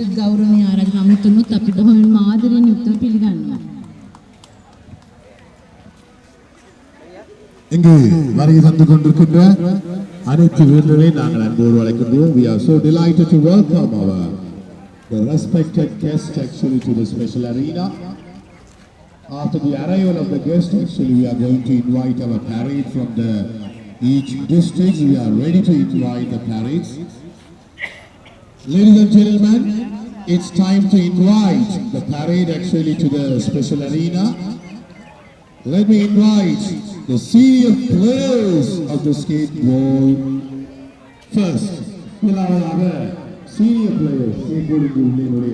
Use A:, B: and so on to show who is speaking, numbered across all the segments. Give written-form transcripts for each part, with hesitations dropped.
A: අනිකුත් ගෞරවනීය ආරාධනා අමතුනොත් අපි බොහොම ආදරයෙන් උත්තර පිළිගන්නවා.
B: இங்கு வருகை தந்து கொண்டிருக்கின்ற அனைத்து வீரர்களை நாங்கள் அன்போடு அழைக்கின்றோம். We are so delighted to welcome the respected guests actually to the special arena. After the arrival of the guests, actually we are going to invite our parade from each district. We are ready to invite the parades. Ladies and gentlemen, it's time to invite the parade actually to the special arena. Let me invite the senior players of the skateball first. Senior players, skateboarding உள்ளே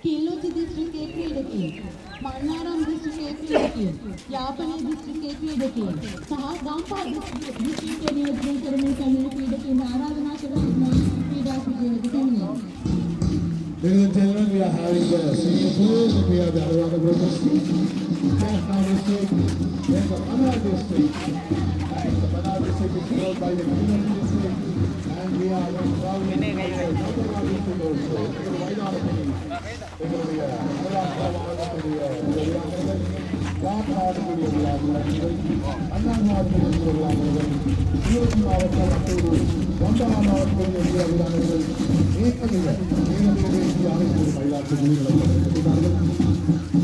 A: किल्लोची district एक क्रीडकी, मन्नाराम district एक क्रीडकी, यापने district एक क्रीडकी, सहा गांपा district के नियोजन करने committee क्रीडकी आराधना करने क्रीडा विजेता.
B: Ladies and gentlemen, we are having the senior players. We have the Anuradha district, Jaffna district, then the Manar district, and the Manar district is followed by the Kinnam district, and we are traveling to the Manar district also. Why not?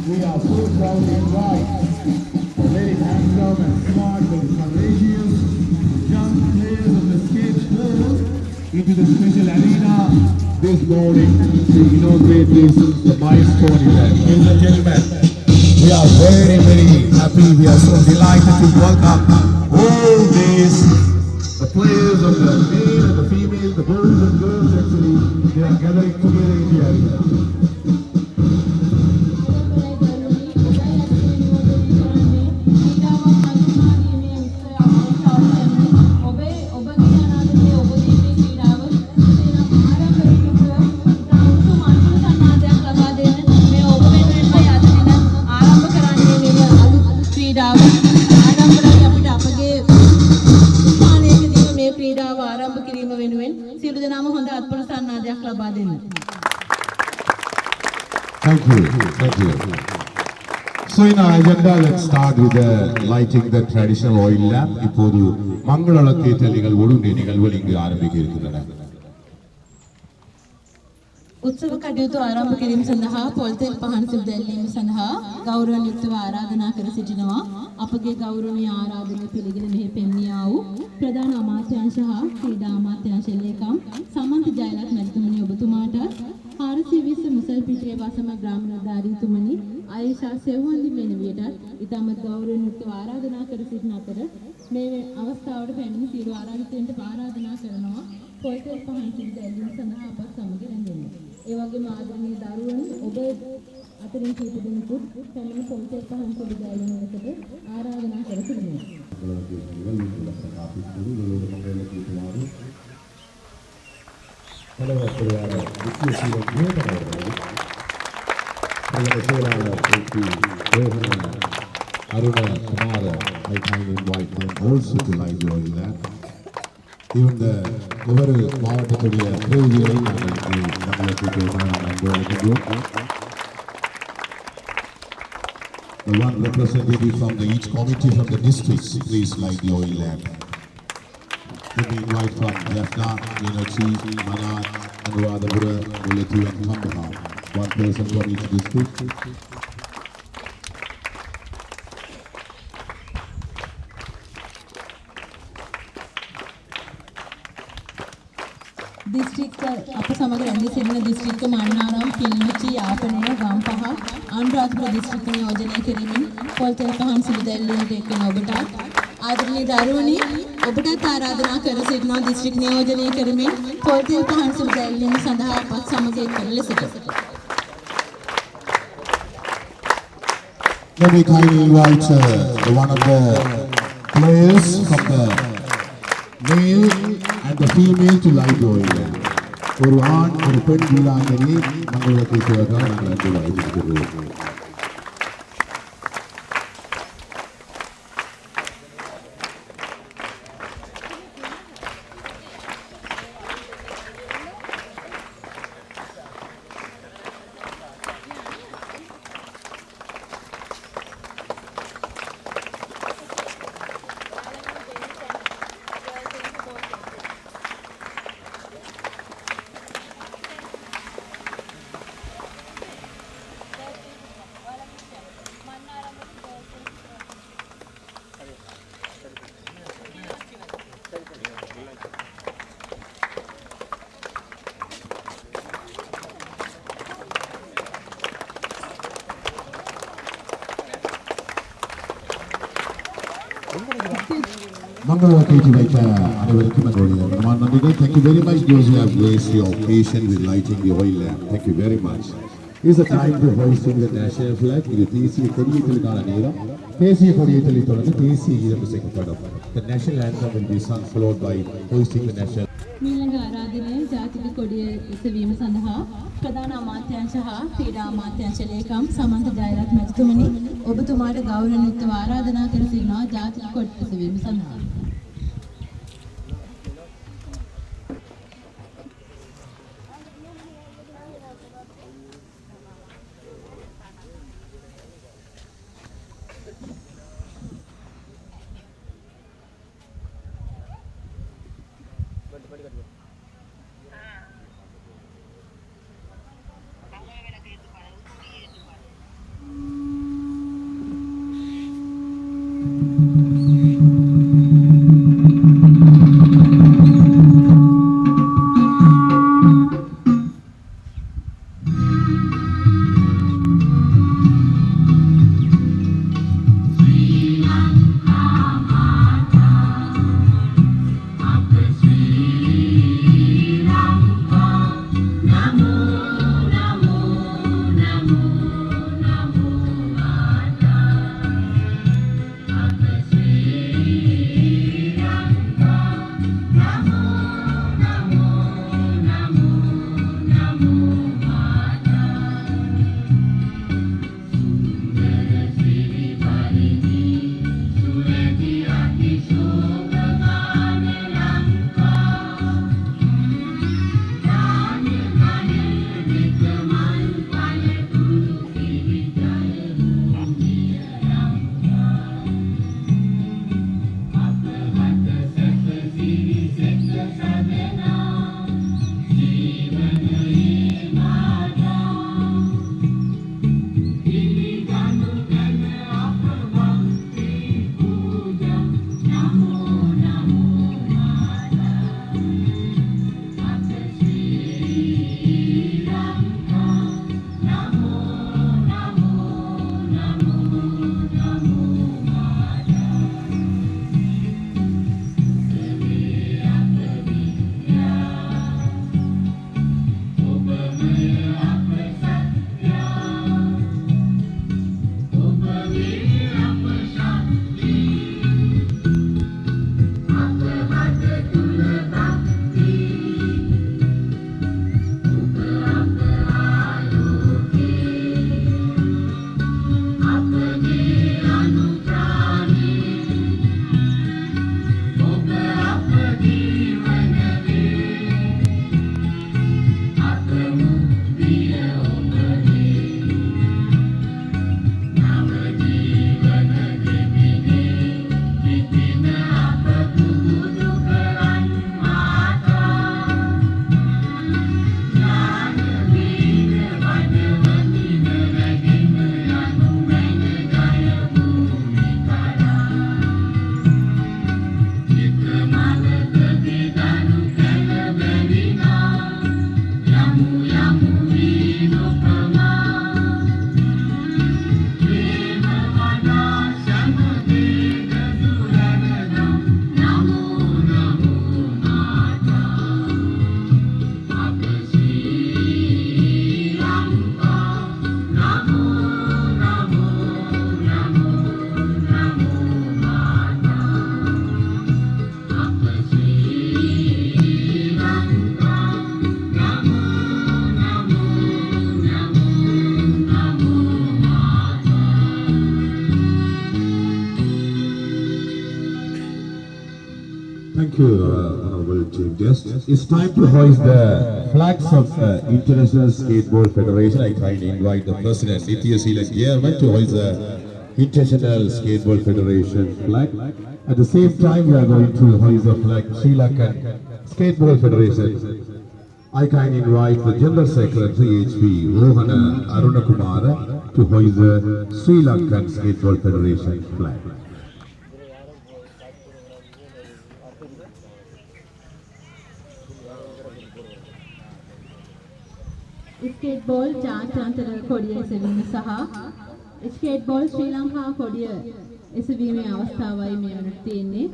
B: We are so proud and right. Very handsome and smart and courageous young players of the skateboard into the special arena this morning to inaugurate this milestone event. Ladies and gentlemen, we are very, very happy. We are so delighted to welcome all these the players of the male and the female, the boys and girls actually, they are gathering together in the arena. Thank you. Thank you. So in our agenda, let's start with lighting the traditional oil lamp. இப்போது மங்களளக்கேற்ற நிகழ்வோடு நிகழ்வுகள் இங்கு ஆரம்பிக்க இருக்கின்றன.
A: උත්සව කටයුතු ආරම්භ කිරීම සඳහා පොල්තෙල් පහන් සිදු දැල්වීම සඳහා ගෞරවණීයව ආරාධනා කර සිටිනවා. අපගේ ගෞරවනීය ආරාධනය පිළිගෙන මෙහි පෙන්වියා වූ ප්‍රධාන අමාත්‍යාංශ හා ක්‍රීඩා අමාත්‍යාංශ ලේකම් සමන්ත ජයලත් මැතිතුමනි ඔබතුමාට 420 මුසල්පිටියේ වාසම ග්‍රාමීණධාරීතුමනි ආයේෂා සෙව්වන්දි මෙනවියටත් ඉතාමත් ගෞරවණීයව ආරාධනා කර සිටින අතර මේ අවස්ථාවට පැමිණි සියලු ආරාධිතයින්ට ආරාධනා කරනවා පොල්තෙල් පහන් සිදු දැල්වීම සඳහා අපත් සමග රැඳෙන්න. ඒ වගේම ආදරණීය දරුවන් ඔබ අතරින් කීප දෙනෙකුත් පැමිණි පොල්තෙල් පහන් සිදු දැල්වීමකට ආරාධනා කර සිටිනවා.
B: Aruna Kumara, I can invite them also to light the oil lamp. Even the ஒவ்வொரு மாவட்டத்துடைய பிரதிநிதிகளை the one representative from each committee from the districts, please light the oil lamp. Let me invite from Jaffna, Meenakshi, Manar, Anuradhapura, Mullathi and Kambha. One person from each district.
A: District අප සමග රැඳී සිටින දිස්ත්‍රික්ක මන්නාරම් කිල්මුචි යාපනය ගම්පහ අනුරාධපුර දිස්ත්‍රික්ක නියෝජනය කිරීමෙන් පොල්තෙල් පහන් සිදු දැල්වීමට එක්වන ඔබට ආදරණීය දරුවනි ඔබටත් ආරාධනා කර සිටිනවා දිස්ත්‍රික්ක නියෝජනය කරමින් පොල්තෙල් පහන් සිදු දැල්වීම සඳහා අපත් සමග එක්වන ලෙසට.
B: Let me kindly invite one of the players from the male and the female to light oil lamp. ஒரு ஆண் ஒரு பெண் வீராங்கனையை மங்களத்தை செய்வதாக நாங்கள் அன்பு அழைத்திருக்கிறோம். Thank you very much those who have graced your occasion with lighting the oil lamp. Thank you very much. It's the time to hoisting the national flag. இது தேசிய கொடியேற்றலுக்கான நேரம். தேசிய கொடியேற்றலை தொடர்ந்து தேசிய கீதம் இசைக்கப்படும். The national anthem will be sung followed by hoisting the national.
A: මීළඟ ආරාධනය ජාතික කොඩිය එසවීම සඳහා ප්‍රධාන අමාත්‍යාංශ හා ක්‍රීඩා අමාත්‍යාංශ ලේකම් සමන්ත ජයරත්න මැතිතුමනි ඔබතුමාට ගෞරවණීයව ආරාධනා කර සිටිනවා ජාතික කොඩිය එසවීම සඳහා.
B: guests, it's time to hoist the flags of the International Skateboard Federation. I kindly invite the President, Nithya Seelan Chairman, to hoist the International Skateboard Federation flag. At the same time, we are going to hoist the flag Sri Lankan Skateboard Federation. I kindly invite the General Secretary HP Rohana Arunakumara to hoist the Sri Lankan Skateboard Federation flag.
A: ස්කේට්බෝල් ජාත්‍යන්තර කොඩිය එසවීම සහ ස්කේට්බෝල් ශ්‍රී ලංකා කොඩිය එසවීමේ අවස්ථාවයි මේ වනට තියෙන්නේ.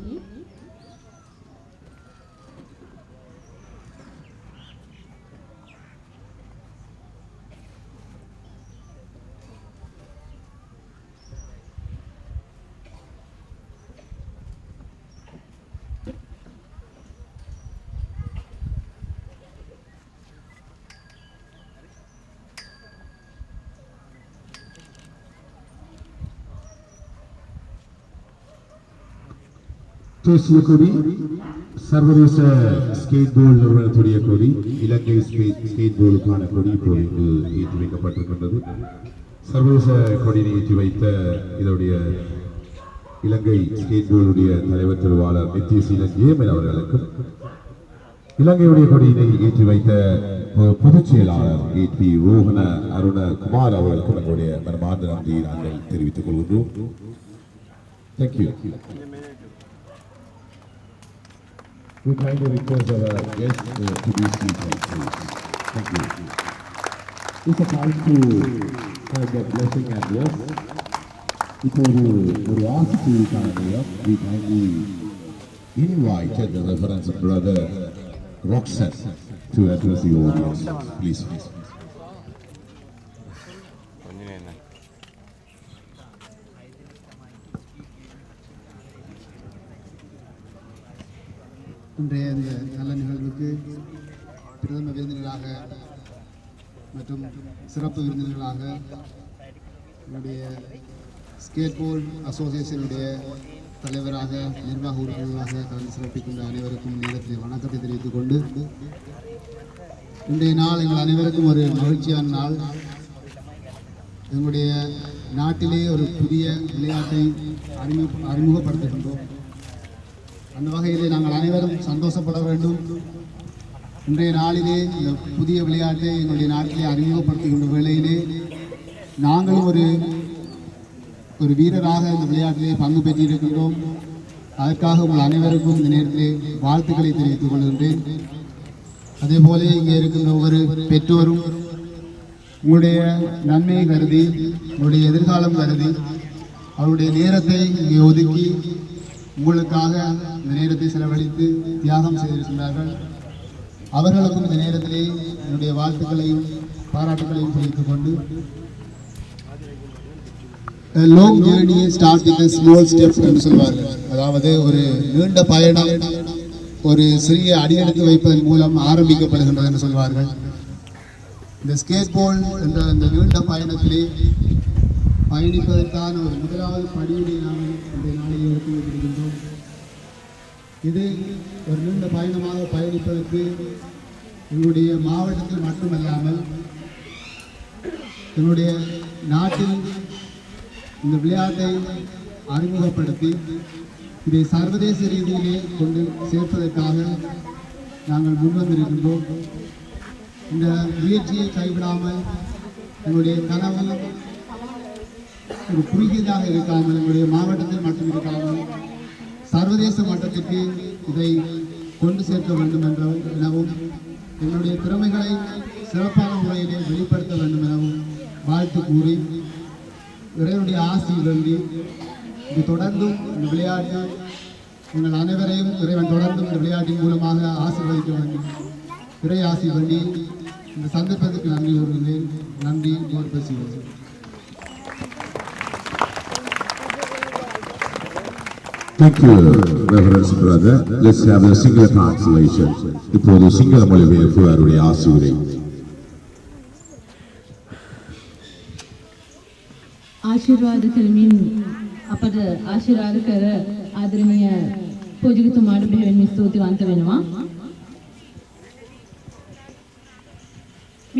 B: தேசிய கொடி சர்வதேச skateboard நிறுவனத்துடைய கொடி இலங்கை ஸ்கேட்போர்டுக்கான கொடி இப்போது ஏற்றி வைக்கப்பட்டிருக்கின்றது. சர்வதேச கொடியை ஏற்றி வைத்த இதனுடைய இலங்கை ஸ்கேட்போர்டுடைய தலைவர் திருவாளர் நித்ய சீலன் ஜேமன் அவர்களுக்கும் இலங்கையுடைய கொடியினை ஏற்றி வைத்த பொதுச் செயலாளர் HP ரோஹன அருண குமார் அவர்களுக்கும் எங்களுடைய மனமார்ந்த நன்றியை நாங்கள் தெரிவித்துக் கொள்கின்றோம். Thank you. We kindly request our guests to be seated, please. Thank you. It's a time to have the blessing and yes. இப்போது ஒரு ஆசிரியருக்கான we kindly invited the Reverend Brother Roxanne to address the audience. Please.
C: இன்றைய இந்த நல்ல நிகழ்வுக்கு பிரதம விருந்தினராக மற்றும் சிறப்பு விருந்தினர்களாக என்னுடைய ஸ்கேட்போர்ட் அசோசியேஷனுடைய தலைவராக நிர்வாக உறுப்பினர்களாக கலந்து சிறப்பிக்கின்ற அனைவருக்கும் நேரத்தில் வணக்கத்தை தெரிவித்துக் கொண்டு இன்றைய நாள் எங்கள் அனைவருக்கும் ஒரு மகிழ்ச்சியான நாள். எங்களுடைய நாட்டிலே ஒரு புதிய விளையாட்டை அறிமுகப்படுத்துகின்றோம். அந்த வகையிலே நாங்கள் அனைவரும் சந்தோஷப்பட வேண்டும். இன்றைய நாளிலே இந்த புதிய விளையாட்டை எங்களுடைய நாட்டிலே அறிமுகப்படுத்துகின்ற வேளையிலே நாங்களும் ஒரு வீரராக இந்த விளையாட்டிலே பங்கு பெற்றிருக்கின்றோம். அதற்காக உங்கள் அனைவருக்கும் இந்த நேரத்திலே வாழ்த்துக்களை தெரிவித்துக் கொள்கின்றேன். அதே போல இங்கே இருக்கின்ற ஒவ்வொரு பெற்றோரும் உங்களுடைய நன்மையை கருதி உங்களுடைய எதிர்காலம் கருதி அவருடைய நேரத்தை இங்கே ஒதுக்கி உங்களுக்காக இந்த நேரத்தை செலவழித்து தியாகம் செய்திருக்கின்றார்கள். அவர்களுக்கும் இந்த நேரத்திலே என்னுடைய வாழ்த்துக்களையும் பாராட்டுகளையும் தெரிவித்துக் கொண்டு long journey start with small steps என்று சொல்வார்கள். அதாவது ஒரு நீண்ட பயணம் ஒரு சிறிய அடியெடுத்து வைப்பதன் மூலம் ஆரம்பிக்கப்படுகின்றது என்று சொல்வார்கள். இந்த ஸ்கேட்போர்ட் என்ற இந்த நீண்ட பயணத்திலே பயணிப்பதற்கான ஒரு முதலாவது படியினை நாங்கள் இந்த நாளில் எடுத்து வைத்திருக்கின்றோம். இது ஒரு நீண்ட பயணமாக பயணிப்பதற்கு எங்களுடைய மாவட்டத்தில் மட்டுமல்லாமல் எங்களுடைய நாட்டில் இந்த விளையாட்டை அறிமுகப்படுத்தி இதை சர்வதேச ரீதியிலே கொண்டு சேர்ப்பதற்காக நாங்கள் முன்வந்திருக்கின்றோம். இந்த முயற்சியை கைவிடாமல் எங்களுடைய கனவு ஒரு குறுகியதாக இருக்காமல் எங்களுடைய மாவட்டத்தில் மட்டும் இருக்காமல் சர்வதேச மட்டத்திற்கு இதை கொண்டு சேர்க்க வேண்டும் எனவும் எங்களுடைய திறமைகளை சிறப்பான முறையிலே வெளிப்படுத்த வேண்டும் எனவும் வாழ்த்து கூறி இறைவனுடைய ஆசி வேண்டி இது தொடர்ந்தும் இந்த விளையாட்டு உங்கள் அனைவரையும் இறைவன் தொடர்ந்தும் இந்த விளையாட்டின் மூலமாக ஆசீர்வதிக்க வேண்டும். இறை ஆசி வேண்டி இந்த சந்தர்ப்பத்துக்கு நன்றி கூறுகிறேன். நன்றி. பேசுகிறேன்.
B: Thank you, Reverend Brother. Let's have a single translation. இப்போது சிங்கள மொழிபெயர்ப்பு அவருடைய ஆசியுரை.
A: ආශිර්වාද කරමින් අපට ආශිර්වාද කර ආදරණීය පූජකතුමාට බෙහෙවින් ස්තුතිවන්ත වෙනවා.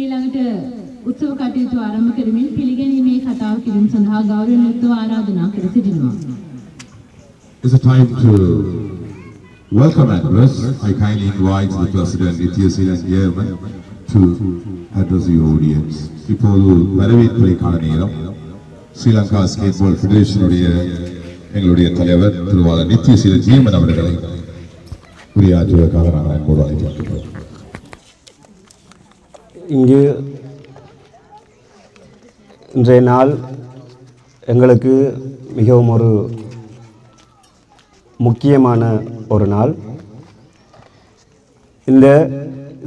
A: ඊළඟට උත්සව කටයුතු ආරම්භ කරමින් පිළිගැනීමේ කතාව කිරීම සඳහා ගෞරවයෙන් යුක්තව ආරාධනා කර සිටිනවා.
B: It's a time to welcome address. I kindly invite the President Nithya Seelan Chairman to address the audience. இப்போது வரவேற்புரைக்கான நேரம். ஸ்ரீலங்கா ஸ்கேட்பால் ஃபெடரேஷனுடைய எங்களுடைய தலைவர் திருவாளர் நித்ய சீலன் ஜெயமன் அவர்களை உரையாற்றுவதற்காக நாங்கள் அன்போடு அழைக்கின்றோம்.
D: இங்கு இன்றைய நாள் எங்களுக்கு மிகவும் ஒரு முக்கியமான ஒரு நாள். இந்த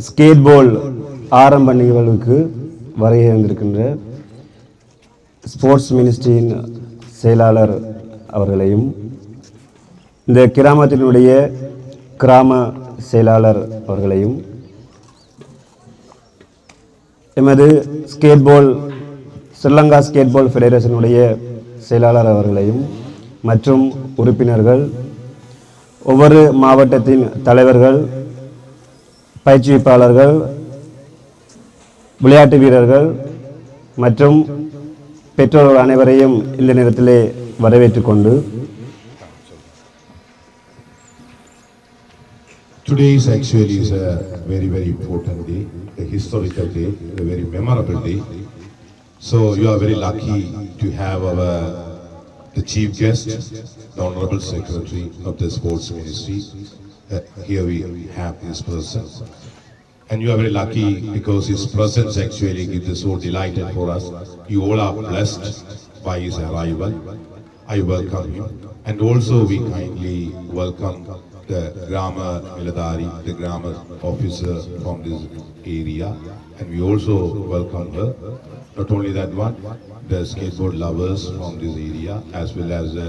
D: ஸ்கேட்பால் ஆரம்ப நிகழ்வுக்கு வருகை இருந்திருக்கின்ற ஸ்போர்ட்ஸ் மினிஸ்ட்ரியின் செயலாளர் அவர்களையும் இந்த கிராமத்தினுடைய கிராம செயலாளர் அவர்களையும் எமது ஸ்கேட்பால் ஸ்ரீலங்கா ஸ்கேட்பால் ஃபெடரேஷனுடைய செயலாளர் அவர்களையும் மற்றும் உறுப்பினர்கள், ஒவ்வொரு மாவட்டத்தின் தலைவர்கள், பயிற்சிப்பாளர்கள், விளையாட்டு வீரர்கள் மற்றும் பெற்றோர்கள் அனைவரையும் இந்த நேரத்திலே வரவேற்றுக் கொண்டு
B: Today is actually a very important day, a historical day, a very memorable day. So you are very lucky to have the chief guest, the Honorable Secretary of the Sports Ministry. Here we have his presence. And you are very lucky because his presence actually gives us so delighted for us. You all are blessed by his arrival. I welcome him. And also we kindly welcome the Grammar Miladari, the grammar officer from this area. And we also welcome her. Not only that one, the skateboard lovers from this area, as well as the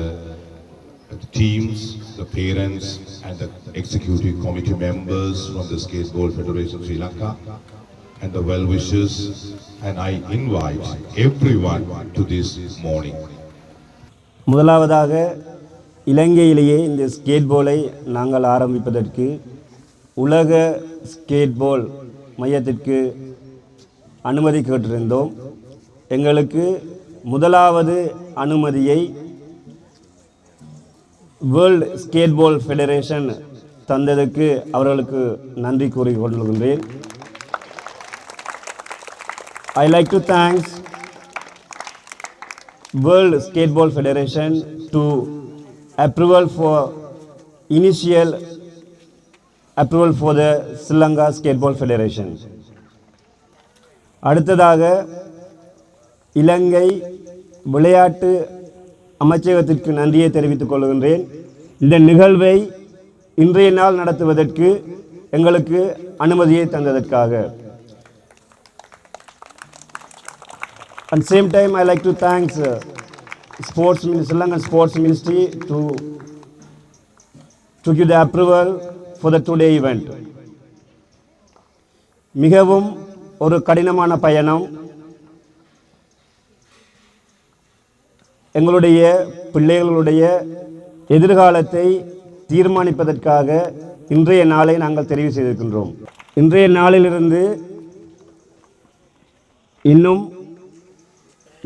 B: teams, the parents, and the executive committee members from the Skateboard Federation Sri Lanka, and the well-wishers. And I invite everyone to this morning.
D: முதலாவதாக இலங்கையிலேயே இந்த ஸ்கேட்பாலை நாங்கள் ஆரம்பிப்பதற்கு உலக ஸ்கேட்பால் மையத்திற்கு அனுமதி கேட்டிருந்தோம். எங்களுக்கு முதலாவது அனுமதியை வேர்ல்ட் ஸ்கேட்பால் ஃபெடரேஷன் தந்ததற்கு அவர்களுக்கு நன்றி கூறிக்கொள்கின்றேன். I like to thank World Skateball Federation to approval for initial approval for the Sri Lanka Skateball Federation. அடுத்ததாக இலங்கை விளையாட்டு அமைச்சகத்திற்கு நன்றியை தெரிவித்துக் கொள்கின்றேன். இந்த நிகழ்வை இன்றைய நாள் நடத்துவதற்கு எங்களுக்கு அனுமதியை தந்ததற்காக. At the same time, I like to thank Sri Lankan Sports Ministry to give the approval for the today event. மிகவும் ஒரு கடினமான பயணம். எங்களுடைய பிள்ளைகளுடைய எதிர்காலத்தை தீர்மானிப்பதற்காக இன்றைய நாளை நாங்கள் தெரிவு செய்திருக்கின்றோம். இன்றைய நாளிலிருந்து இன்னும்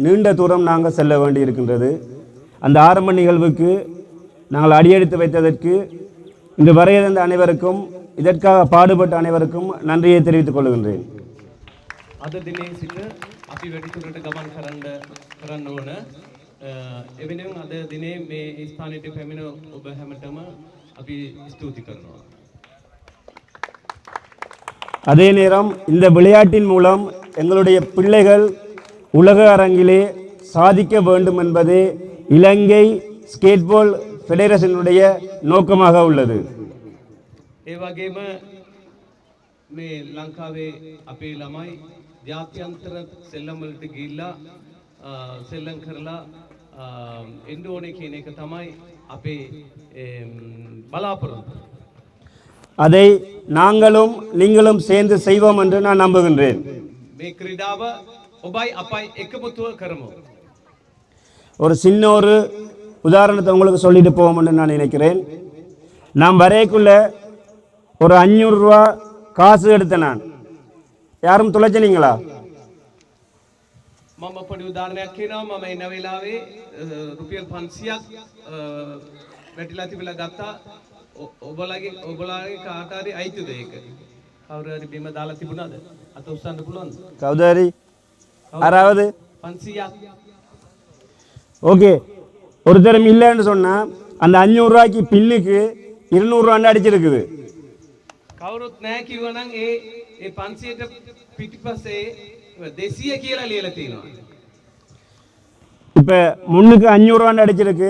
D: நீண்ட தூரம் நாங்கள் செல்ல வேண்டி இருக்கின்றது. அந்த ஆரம்ப நிகழ்வுக்கு நாங்கள் அடியெடுத்து வைத்ததற்கு இந்த வரையிருந்த அனைவருக்கும், இதற்காக பாடுபட்ட அனைவருக்கும் நன்றியை தெரிவித்துக் கொள்கின்றேன்.
E: අද දිනේ සිට අපි වැඩිදුරට ගමන් කරන්න ඕන. එවෙනුවෙන් අද දිනේ මේ ස්ථානයට පැමිණ ඔබ හැමතෙම අපි ස්තුති කරනවා.
D: அதே நேரம் இந்த விளையாட்டின் மூலம் எங்களுடைய பிள்ளைகள் உலக அரங்கிலே சாதிக்க வேண்டும் என்பதே இலங்கை ஸ்கேட்பால் ஃபெடரேஷனுடைய நோக்கமாக உள்ளது.
E: ඒ වගේම මේ ලංකාවේ අපේ ළමයි ජාත්‍යන්තර සෙල්ලම් වලට ගිහිල්ලා සෙල්ලම් කරලා එන්න ඕනේ කියන එක තමයි අපේ බලාපොරොත්තු.
D: அதை நாங்களும் நீங்களும் சேர்ந்து செய்வோம் என்று நான் நம்புகின்றேன்.
E: මේ ක්‍රීඩාව ඔබයි අපයි එකමුතුව කරමු.
D: ஒரு சின்ன ஒரு உதாரணத்தை உங்களுக்கு சொல்லிட்டு போவோம்னு நான் நினைக்கிறேன். நான் வரைக்குள்ள ஒரு 500 ரூபா காசு எடுத்தேன். நான் யாரும் துளைச்சினீங்களா?
E: මම පොඩි උදාහරණයක් කියනවා. මම එන වෙලාවේ රුපියල් 500ක් වැටිලා තිබිලා ගත්තා. ඔබලාගේ කාට හරි අයිතිද ඒක? කවුරු හරි බිම දාලා තිබුණාද? අත උස්සන්න පුළුවන්ද?
D: கவுது ஹரி யாராவது?
E: 500ක්.
D: ஓகே, ஒரு தரம் இல்லைன்னு சொன்னால் அந்த 500 ரூபாய்க்கு பின்னுக்கு 200 ரூபான்னு அடிச்சிருக்குது.
E: කවුරුත් නැහැ කිව්වනම් ඒ 500ට පිටිපස්සේ 200 කියලා ලියලා තියෙනවා.
D: இப்போ முன்னுக்கு 500 ரூபான்னு அடிச்சிருக்கு,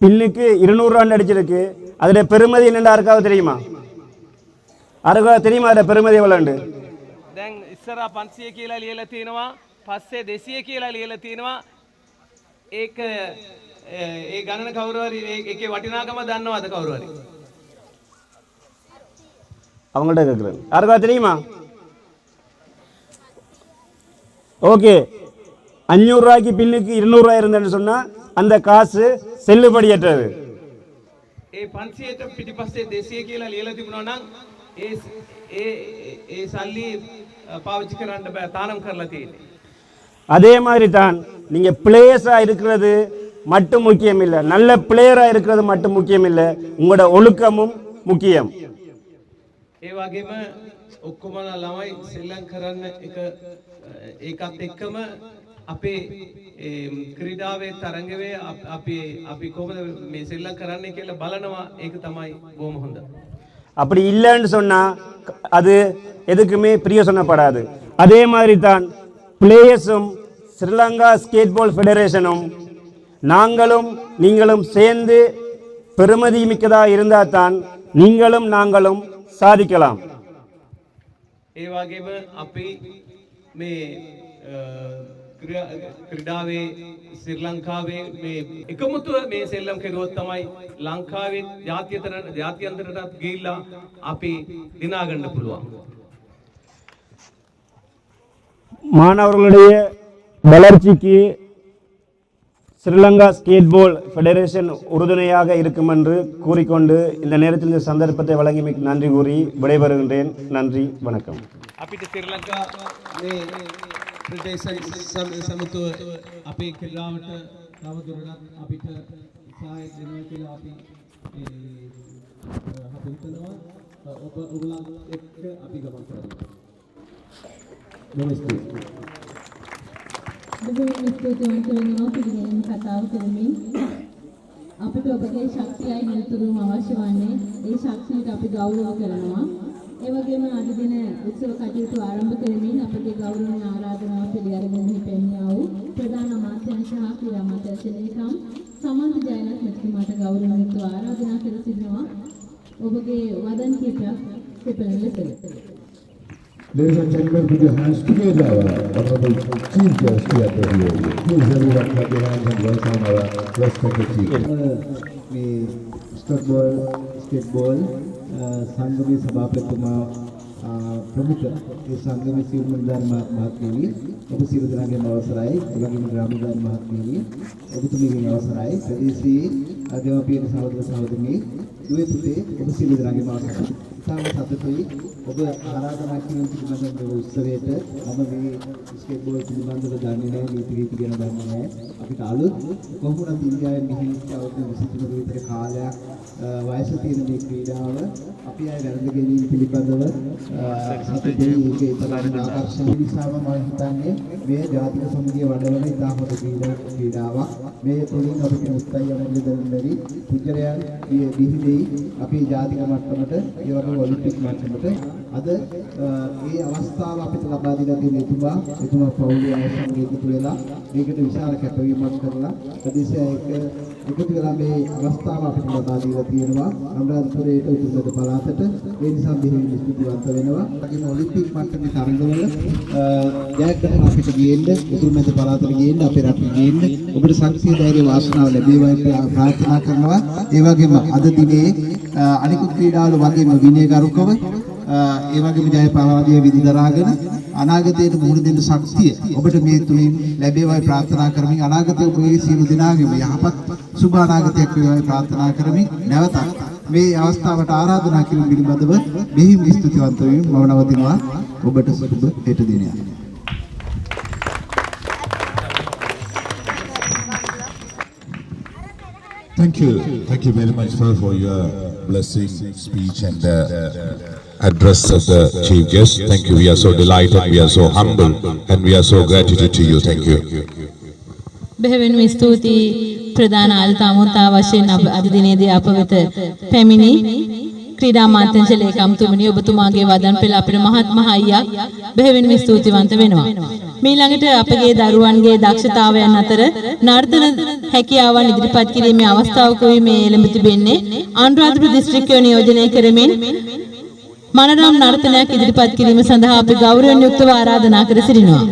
D: பின்னுக்கு 200 ரூபான்னு அடிச்சிருக்கு. அதில் பெருமதி என்னென்னு யாருக்காவது தெரியுமா? யாருக்காவது தெரியுமா அதில் பெருமதி எவ்வளோண்டு?
E: දැන් ඉස්සරහා 500 කියලා ලියලා තියෙනවා, පස්සේ 200 කියලා ලියලා තියෙනවා. ඒක ඒ ගණන කවුරු හරි ඒකේ වටිනාකම දන්නවද කවුරු හරි?
D: அவங்கள்ட்ட கேட்குறேன். யாருக்காவது தெரியுமா? ஓகே, 500 ரூபாய்க்கு பின்னுக்கு 200 ரூபாய் இருந்தேன்னு சொன்னால் அந்த காசு செல்லுபடியற்றது.
E: ඒ 500ට පිටිපස්සේ 200 කියලා ලියලා තිබුණා නම් ඒ සල්ලි පාවිච්චි කරන්න බෑ, තානම් කරලා තියෙන්නේ.
D: அதே மாதிரி தான் நீங்கள் பிளேயர்ஸாக இருக்கிறது மட்டும் முக்கியம் இல்லை, நல்ல பிளேயராக இருக்கிறது மட்டும் முக்கியம் இல்லை, உங்களோட ஒழுக்கமும் முக்கியம்.
E: ඒ වගේම ඔක්කොම ළමයි සෙල්ලම් කරන්න ඒකත් එක්කම අපේ ක්‍රීඩාවේ තරඟවේ අපි කොහොමද මේ සෙල්ලම් කරන්නේ කියලා බලනවා. ඒක තමයි බොහොම හොඳ.
D: அப்படி இல்லைன்னு சொன்னால் அது எதுக்குமே பிரயோசனப்படாது. அதே மாதிரி தான் பிளேயர்ஸும் ஸ்ரீலங்கா ஸ்கேட் பால் ஃபெடரேஷனும் நாங்களும் நீங்களும் சேர்ந்து பெருமதி மிக்கதாக இருந்தால் தான் நீங்களும் நாங்களும் சாதிக்கலாம்.
E: ඒ වගේම අපි මේ ක්‍රීඩාවේ ශ්‍රී ලංකාවේ මේ එකමුතුව මේ සෙල්ලම් කෙරුවොත් තමයි ලංකාවේ ජාත්‍යන්තරටත් ගිහිල්ලා අපි දිනා ගන්න පුළුවන්.
D: மாணவர்களுடைய வளர்ச்சிக்கு ஸ்ரீலங்கா ஸ்கேட் பால் ஃபெடரேஷன் உறுதுணையாக இருக்கும் என்று கூறிக்கொண்டு இந்த நேரத்தில் இந்த சந்தர்ப்பத்தை வழங்கி நன்றி கூறி விடைபெறுகின்றேன். நன்றி, வணக்கம்.
E: අපිට ශ්‍රී ලංකා මේ ප්‍රදේශ සමතුව අපේ ක්‍රීඩාවට තවදුරටත් අපිට සහාය දෙනවා කියලා අපි හිතනවා. ඔබලා එක්ක අපි ගමන් කරනවා. නමස්තේ.
A: බොහොම ස්තුතිවන්ත වෙනවා පිළිගැනීම කතාව කරමින්. අපිට ඔබගේ ශක්තියයි නිරතුරුවම අවශ්‍ය වන්නේ. ඒ ශක්තියට අපි ගෞරව කරනවා. ඒ වගේම අද දින උත්සව කටයුතු ආරම්භ කරමින් අපගේ ගෞරවනීය ආරාධනාව පිළිඅරගෙන හිටෙන්නා වූ ප්‍රධාන අමාත්‍යාංශ සහ ක්‍රීඩා අමාත්‍යාංශ ලේකම් සමන්ත ජයලත් මැතිතුමාට ගෞරවණීයව ආරාධනා කර සිටිනවා. ඔබගේ වදන් කීපයක් සිපලන ලෙස.
B: Ladies and gentlemen, put your hands together, honorable chief guest here today. Please everyone clap your hands and welcome our respected chief.
F: මේ ස්කේට්බෝල් සංගමයේ සභාපතිතුමා ප්‍රමුඛ ඒ සංගමයේ සියලු නිලධාරි මහත්මියනි, ඔබ සියලු දෙනාගේම අවසරයි, එවැගේම ග්‍රාමීය මහත්මියනි, ඔබතුමීගේ අවසරයි, ප්‍රදේශීය අධ්‍යාපන සහෝදර සහෝදරියනි, දුවේ පුතේ, ඔබ සියලු දෙනාගේම අවසරයි. ඉතාම සතුටුයි ඔබ ආරාධනා කිරීම පිළිබඳව උත්සවයට. මම මේ ස්කේට්බෝල් පිළිබඳව දන්නේ නැහැ, නීති රීති ගැන දන්නේ නැහැ. අපිට අලුත් කොහොමද ඉන්දියාවෙන් ගිහින් අවුරුදු 23 විතර කාලයක් වයස තියෙන මේ ක්‍රීඩාව අපි අය වැරදි ගැනීම පිළිබඳව සතුටුයි. ඒකේ තරම් ආකර්ෂණ නිසාම මම හිතන්නේ මේ ජාතික සමිතිය වඩවන ඉතා හොඳ ක්‍රීඩාවක්. මේ තුලින් අපිට උත්සාහය යොමු බැරි පුජ්‍යරයන් දිහිදී අපි ජාතික මට්ටමට ඒ වගේම ඔලිම්පික් මට්ටමට අද මේ අවස්ථාව අපිට ලබා දීලා තියෙන එතුමා පෞලිය අවසන් එකතු වෙලා මේකට විශාල කැපවීමක් කරලා ප්‍රදේශය එකතු වෙලා මේ අවස්ථාව අපිට ලබා දීලා තියෙනවා. අනුරාධපුරයේ උතුරු පළාතට ඒ නිසා බෙහෙවින් ස්තුතිවන්ත වෙනවා. ඒගොල්ලෝ ඔලිම්පික් මට්ටමේ තරඟවල ජයග්‍රහණ අපිට ගේන්න, උතුරු මැද පළාතට ගේන්න, අපේ රටට ගේන්න ඔබට ශක්තිය ධෛර්ය වාසනාව ලැබේවායි ප්‍රාර්ථනා කරනවා. ඒ වගේම අද දිනේ අනිකුත් ක්‍රීඩාවල වගේම විනයගරුකව ඒ වගේම ජය පරාජය විදිදරාගෙන අනාගතයට මුහුණ දෙන්න ශක්තිය ඔබට මේ තුලින් ලැබේවායි ප්‍රාර්ථනා කරමින් අනාගතයේ ඔබේ සියලු දෙනාගේම යහපත් සුබ අනාගතයක් වේවායි ප්‍රාර්ථනා කරමින් නැවතත් මේ අවස්ථාවට ආරාධනා කිරීම පිළිබඳව මෙහිම ස්තුතිවන්ත වෙමින් මම නවතිනවා.
C: ඔබට සුබ හෙට දිනයක්.
B: Thank you very much for your blessing speech and address of the chief guest. Thank you. We are so delighted, we are so humble, and we are so gratitude to you. Thank you.
A: බෙහෙවින්ම ස්තුතියි ප්‍රධාන අල්තාමුත්තා වශයෙන් අද දිනේදී අප වෙත පැමිණි ක්‍රීඩා අමාත්‍යාංශ ලේකම්තුමනි ඔබතුමාගේ වදන් පෙළ අපේ මහත් මහයියා බෙහෙවින්ම ස්තුතිවන්ත වෙනවා. මීළඟට අපගේ දරුවන්ගේ දක්ෂතාවයන් අතර නර්තන හැකියාවන් ඉදිරිපත් කිරීමේ අවස්ථාවකුයි මේ එළඹ තිබෙන්නේ. අනුරාධපුර දිස්ත්‍රික්කය නියෝජනය කරමින් මනරම් නර්තනයක් ඉදිරිපත් කිරීම සඳහා අපි ගෞරවයෙන් යුක්තව ආරාධනා කර සිටිනවා.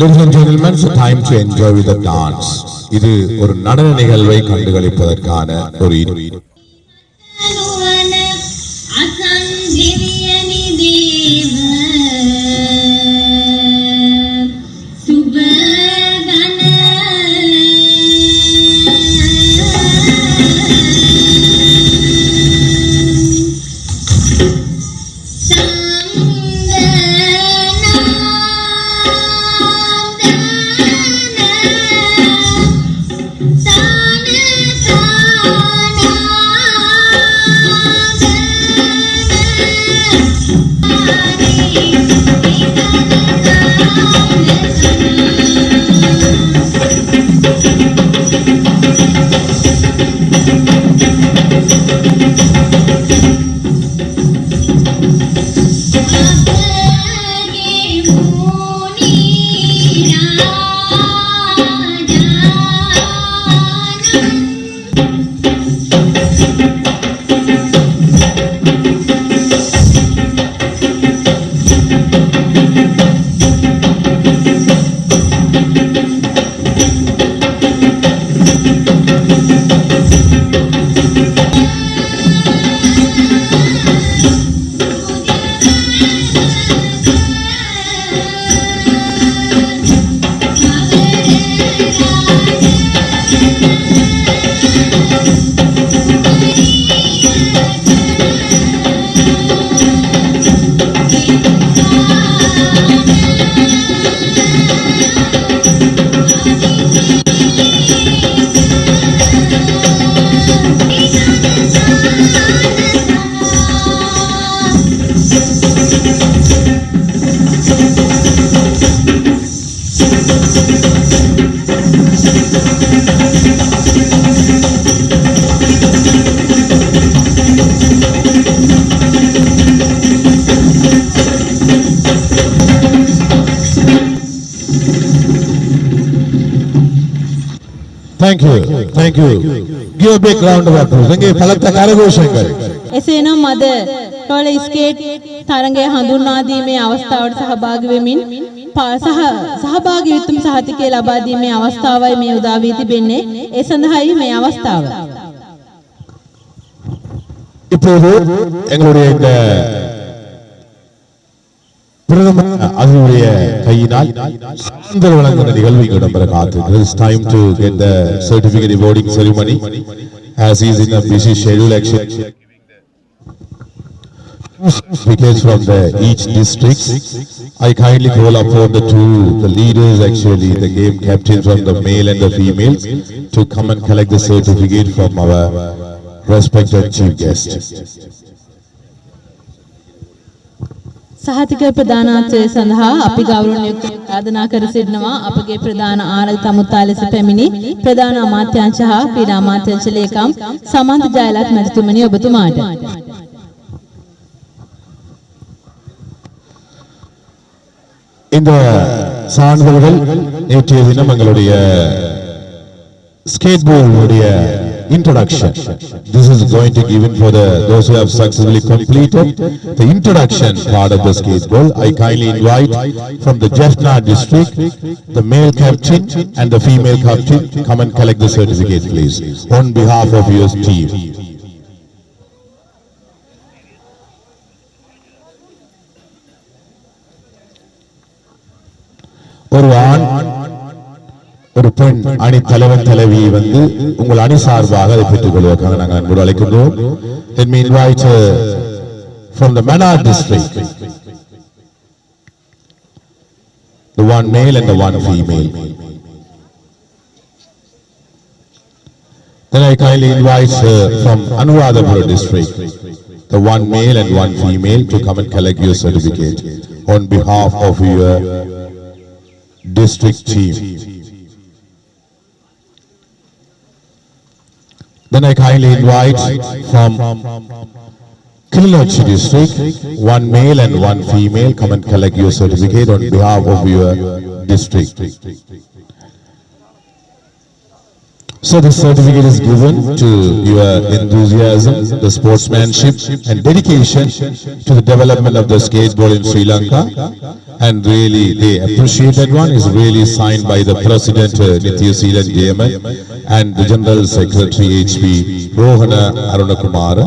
B: Ladies and gentlemen, it's time to enjoy with the dance. இது ஒரு நடன நிகழ்வை கண்டுகளிப்பதற்கான ஒரு Thank you. Give a big round of applause. එංගේ පළත්ත කරഘോഷങ്ങൾ.
A: එසේනම් අද රෝලර් ස්කේට් තරඟය හඳුන්වා දීමේ අවස්ථාවට සහභාගී වෙමින් සහභාගීත්වම සහතිකය ලබා දීමේ අවස්ථාවයි මේ උදා වී තිබෙන්නේ. ඒ සඳහායි මේ අවස්ථාව.
B: இப்போது எங்களுடைய இந்த பிரதம அதிபருடைய கையினால் சான்றிதழ் வழங்குகிற நிகழ்வு இங்கு இடம்பெற காத்திருக்கிறது. It's time to get the certificate awarding ceremony as he is in a busy schedule actually. Certificates from each district. I kindly call upon the leaders actually, the game captains from the male and the females to come and collect the certificate from our respected chief guest.
A: සහතික ප්‍රදානාත්වය සඳහා අපි ගෞරවයෙන් යුක්තව ආරාධනා කර සිටිනවා අපගේ ප්‍රධාන ආරාධිත අමුත්තා ලෙස පැමිණි ප්‍රධාන අමාත්‍යාංශ හා ක්‍රීඩා අමාත්‍යාංශ ලේකම් සමන්ත ජයලත් මැතිතුමනි ඔබතුමාට.
B: இந்த சான்றிதழ்கள் நேற்றைய தினம் எங்களுடைய skateboard introduction. This is going to give in for those who have successfully completed the introduction part of the skateboard. I kindly invite from the Jaffna district, the male captain and the female captain, come and collect the certificate please on behalf of your team. ஒரு ஆண் ஒரு பெண் அணி தலைவன் தலைவி வந்து உங்கள் அணி சார்பாக அதை பெற்றுக் கொள்வதற்காக நாங்கள் அன்போடு அழைக்கின்றோம். Let me invite from the Manad district, the one male and the one female. Then I kindly invite from Anuradhapura district, the one male and one female, to come and collect your certificate on behalf of your district team. Then I kindly invite from Kilinochchi district, one male and one female, come and collect your certificate on behalf of your district. So the certificate is given to your enthusiasm, the sportsmanship and dedication to the development of the skateboard in Sri Lanka, and really they appreciate that one. Is really signed by the President Nithya Seelan JMN and the General Secretary HP Rohana Arunakumara.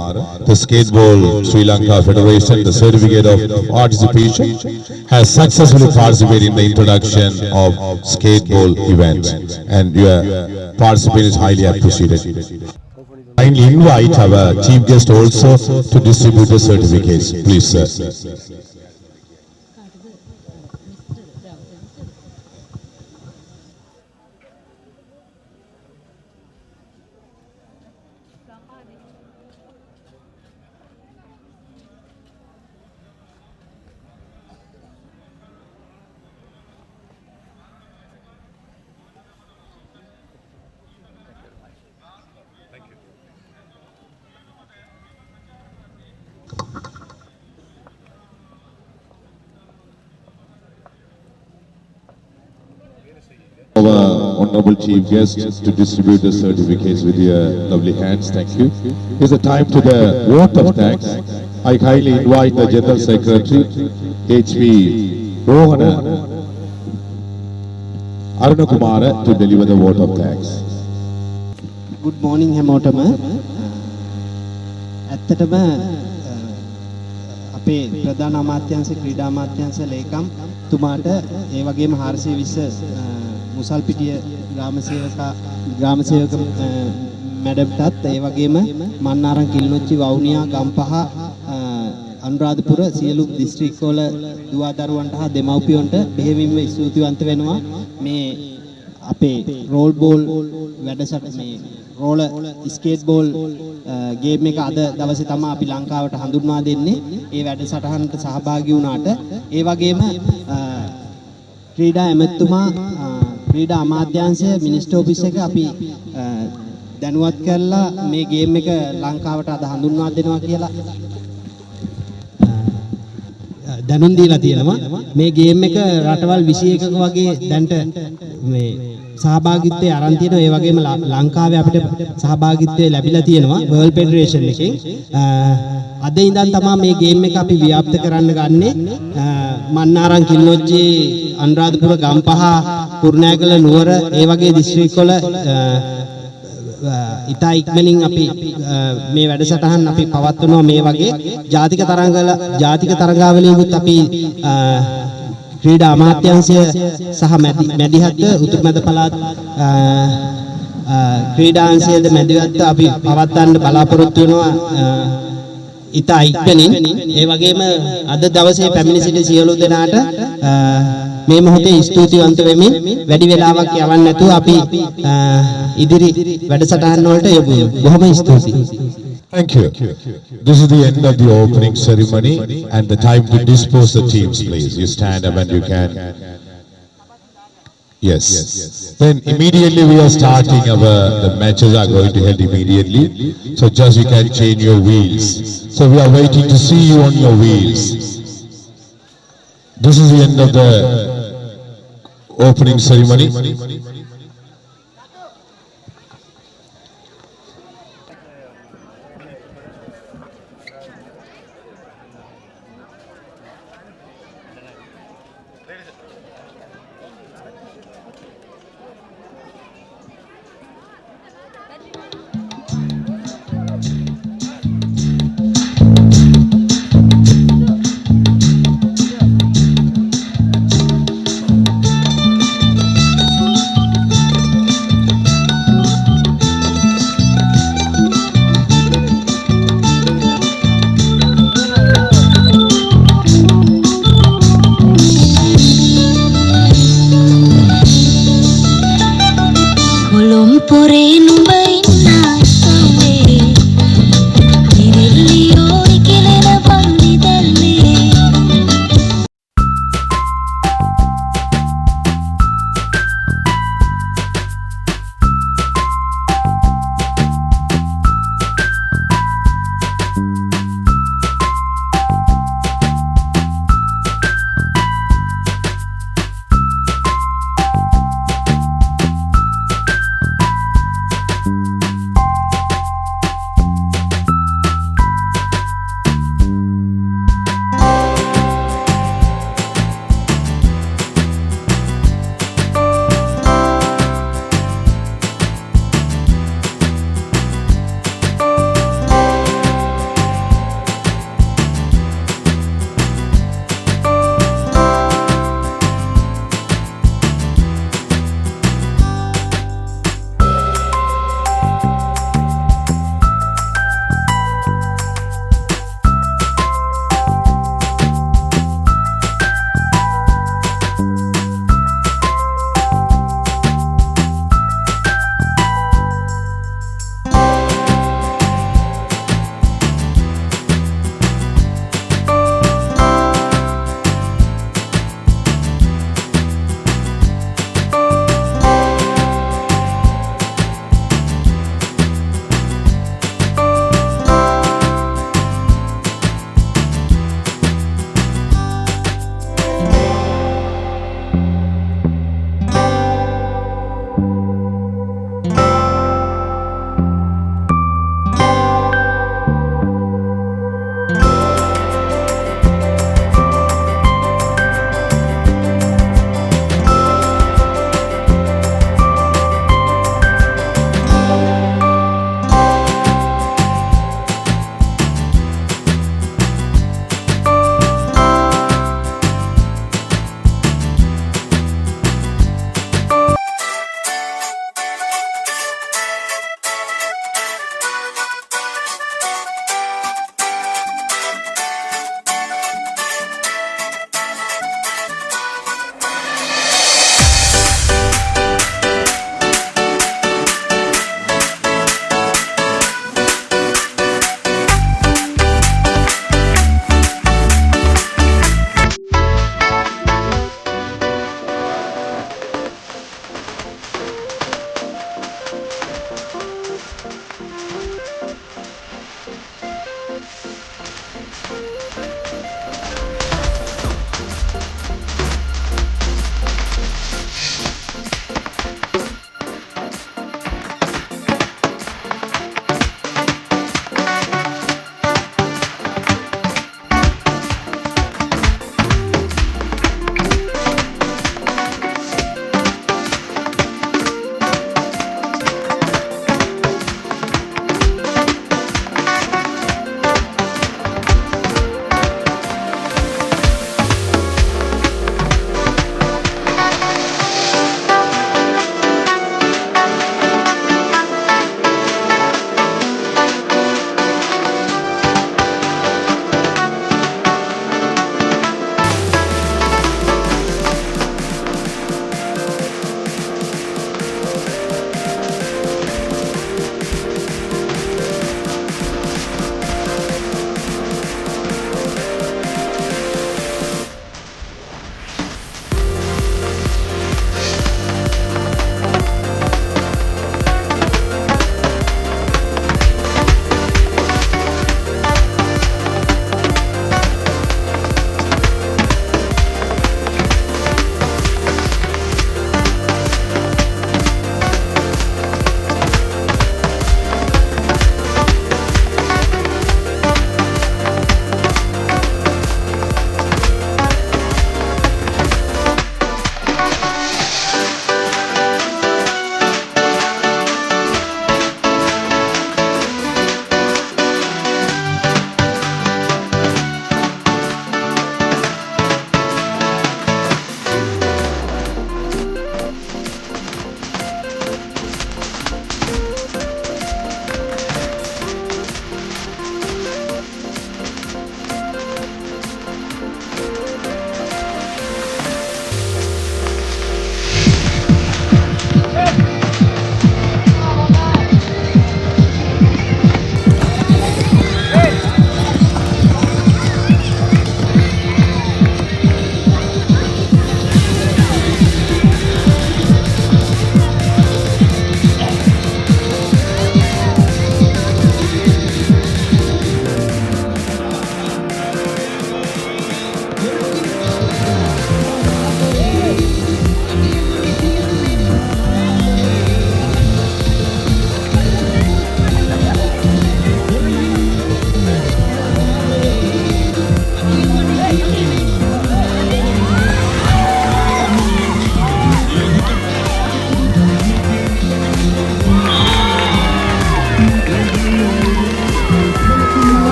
B: The Skateball Sri Lanka Federation, the certificate of participation, has successfully participated in the introduction of skateball events, and your participation is highly appreciated. Kindly invite our chief guest also to distribute the certificates, please, sir. Our honorable chief guest to distribute the certificates with your lovely hands. Thank you. It's a time to the vote of thanks. I kindly invite the General Secretary HP Rohana Arunakumara to deliver the vote of thanks.
G: Good morning හැමෝටම. ඇත්තටම අපේ ප්‍රධාන අමාත්‍යාංශ ක්‍රීඩා අමාත්‍යාංශ ලේකම් තුමාට ඒ වගේම 420 මුසල්පිටිය ග්‍රාම සේවක මැඩම්ටත් ඒ වගේම මන්නාරම් කිල්නොච්චි වවුනියා ගම්පහ අනුරාධපුර සියලු දිස්ත්‍රික්කවල දුවා දරුවන්ට හා දෙමව්පියන්ට බෙහෙවින්ම ස්තුතිවන්ත වෙනවා. මේ අපේ රෝල් බෝල් වැඩසටහන මේ රෝල ස්කේට් බෝල් ගේම් එක අද දවසේ තමයි අපි ලංකාවට හඳුන්වා දෙන්නේ. ඒ වැඩසටහනට සහභාගී වුණාට ඒ වගේම ක්‍රීඩා ඇමතුමා ක්‍රීඩා අමාත්‍යාංශය මිනිස්ටර් ඔෆිස් එක අපි දැනුවත් කරලා මේ ගේම් එක ලංකාවට අද හඳුන්වා දෙනවා කියලා දැනුම් දීලා තියෙනවා. මේ ගේම් එක රටවල් 21ක වගේ දැන්ට මේ සහභාගීත්වයේ අරන් තියෙනවා. ඒ වගේම ලංකාවේ අපිට සහභාගීත්වය ලැබිලා තියෙනවා වර්ල්ඩ් ෆෙඩරේෂන් එකෙන්. අද ඉඳන් තමයි මේ ගේම් එක අපි ව්‍යාප්ත කරන්න ගන්නේ. මන්නාරම් කිල්නොච්චි අනුරාධපුර ගම්පහ කුරුණෑගල නුවර ඒ වගේ දිස්ත්‍රික්කවල ඉතා ඉක්මනින් අපි මේ වැඩසටහන් අපි පවත්වනවා. මේ වගේ ජාතික තරගාවලියකුත් අපි ක්‍රීඩා අමාත්‍යාංශය සහ මැදිහත් උතුරු මැද පළාත් ක්‍රීඩා අංශයේද මැදිහත් අපි පවත්වන්න බලාපොරොත්තු වෙනවා ඉතා ඉක්මනින්. ඒ වගේම අද දවසේ පැමිණ සිටි සියලු දෙනාට මේ මොහොතේ ස්තුතිවන්ත වෙමින් වැඩි වෙලාවක් යවන්න නැතුව අපි ඉදිරි වැඩසටහන් වලට යමු. බොහොම ස්තුතියි.
B: Thank you. This is the end of the opening ceremony and the time to dispose the teams, please. You stand up and you can. Yes. Then immediately we are starting the matches are going to head immediately. So just you can change your wheels. So we are waiting to see you on your wheels. This is the end of the opening ceremony.
H: පොරේ නුඹ ඉන්නයි ඉරෙල්ලියෝයි කෙලෙන පන්දි දැල්ලේ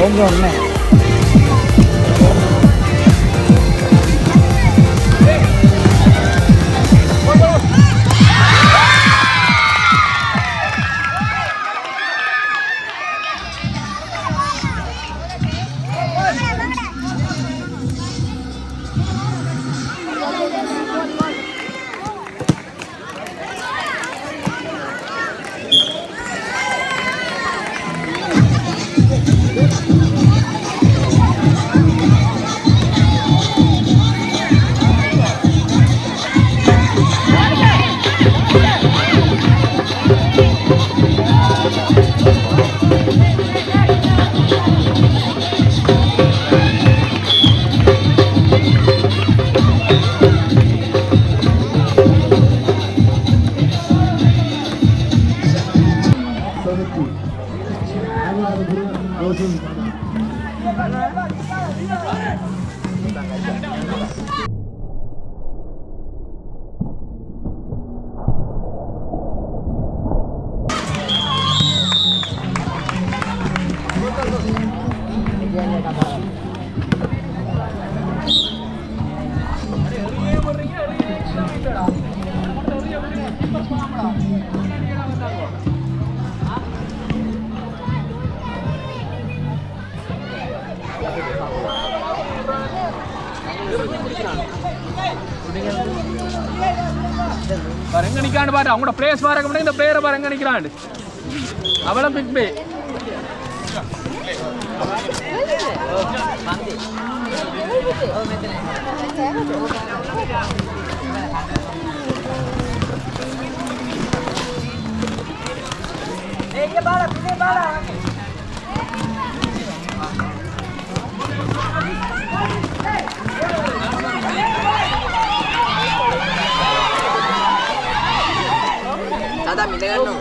I: எங்க நிக்கான்னு பாரு, அவங்களோட place பாருங்க முடியும். இந்த பிளேயரை பாரு எங்க நிக்கிறான். அவள big pay
J: Adam ini kan no.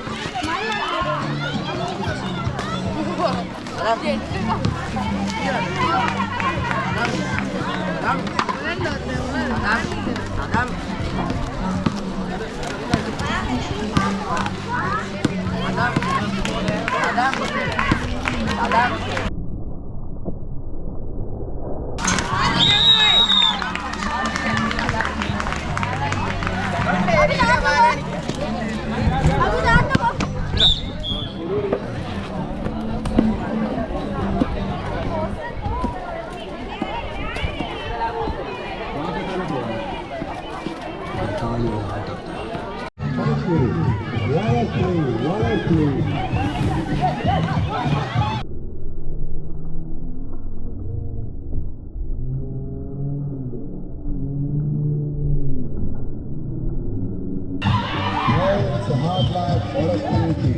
B: It's a hard life, all activity.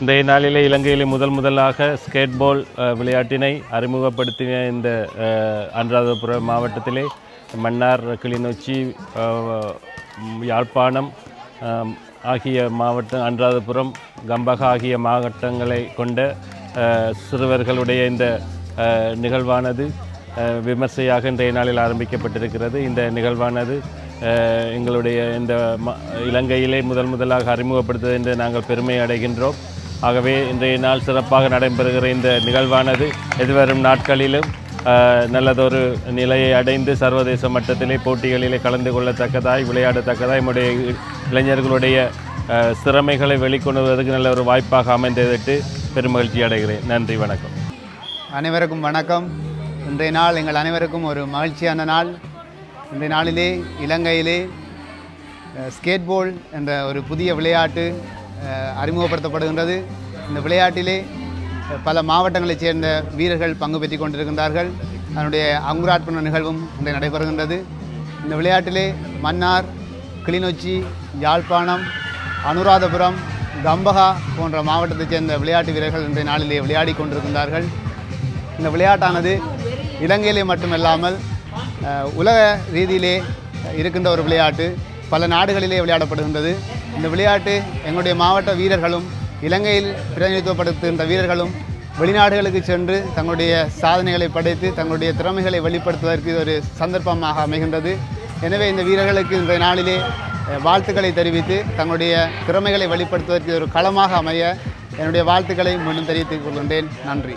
K: இன்றைய நாளிலே இலங்கையிலே முதலாக ஸ்கேட் பால் விளையாட்டினை அறிமுகப்படுத்திய இந்த அனுராதபுரம் மாவட்டத்திலே மன்னார், கிளிநொச்சி, யாழ்ப்பாணம் ஆகிய மாவட்டம், அனுராதபுரம், கம்பஹா ஆகிய மாவட்டங்களை கொண்ட சிறுவர்களுடைய இந்த நிகழ்வானது விமர்சையாக இன்றைய நாளில் ஆரம்பிக்கப்பட்டிருக்கிறது. இந்த நிகழ்வானது எங்களுடைய இந்த இலங்கையிலே முதலாக அறிமுகப்படுத்துவது என்று நாங்கள் பெருமை அடைகின்றோம். ஆகவே இன்றைய நாள் சிறப்பாக நடைபெறுகிற இந்த நிகழ்வானது எதிர்வரும் நாட்களிலும் நல்லதொரு நிலையை அடைந்து சர்வதேச மட்டத்திலே போட்டிகளிலே கலந்து கொள்ளத்தக்கதாய், விளையாடத்தக்கதாய் நம்முடைய இளைஞர்களுடைய திறமைகளை வெளிக்கொண்டுவதற்கு நல்ல ஒரு வாய்ப்பாக அமைந்ததற்கு பெருமகிழ்ச்சி அடைகிறேன். நன்றி, வணக்கம்.
C: அனைவருக்கும் வணக்கம். இன்றைய நாள் எங்கள் அனைவருக்கும் ஒரு மகிழ்ச்சியான நாள். இன்றைய நாளிலே இலங்கையிலே ஸ்கேட் பால் என்ற ஒரு புதிய விளையாட்டு அறிமுகப்படுத்தப்படுகின்றது. இந்த விளையாட்டிலே பல மாவட்டங்களைச் சேர்ந்த வீரர்கள் பங்கு பெற்று கொண்டிருக்கின்றார்கள். அதனுடைய அங்குரார்ப்பண நிகழ்வும் இன்றைய நடைபெறுகின்றது. இந்த விளையாட்டிலே மன்னார், கிளிநொச்சி, யாழ்ப்பாணம், அனுராதபுரம், கம்பஹா போன்ற மாவட்டத்தைச் சேர்ந்த விளையாட்டு வீரர்கள் இன்றைய நாளிலே விளையாடி கொண்டிருக்கின்றார்கள். இந்த விளையாட்டானது இலங்கையிலே மட்டுமல்லாமல் உலக ரீதியிலே இருக்கின்ற ஒரு விளையாட்டு. பல நாடுகளிலே விளையாடப்படுகின்றது. இந்த விளையாட்டு எங்களுடைய மாவட்ட வீரர்களும் இலங்கையில் பிரதிநிதித்துவப்படுத்துகின்ற வீரர்களும் வெளிநாடுகளுக்கு சென்று தங்களுடைய சாதனைகளை படைத்து தங்களுடைய திறமைகளை வெளிப்படுத்துவதற்கு ஒரு சந்தர்ப்பமாக அமைகின்றது. எனவே இந்த வீரர்களுக்கு இந்த நாளிலே வாழ்த்துக்களை தெரிவித்து தங்களுடைய திறமைகளை வெளிப்படுத்துவதற்கு ஒரு களமாக அமைய என்னுடைய வாழ்த்துக்களை மீண்டும் தெரிவித்துக் கொள்கின்றேன். நன்றி.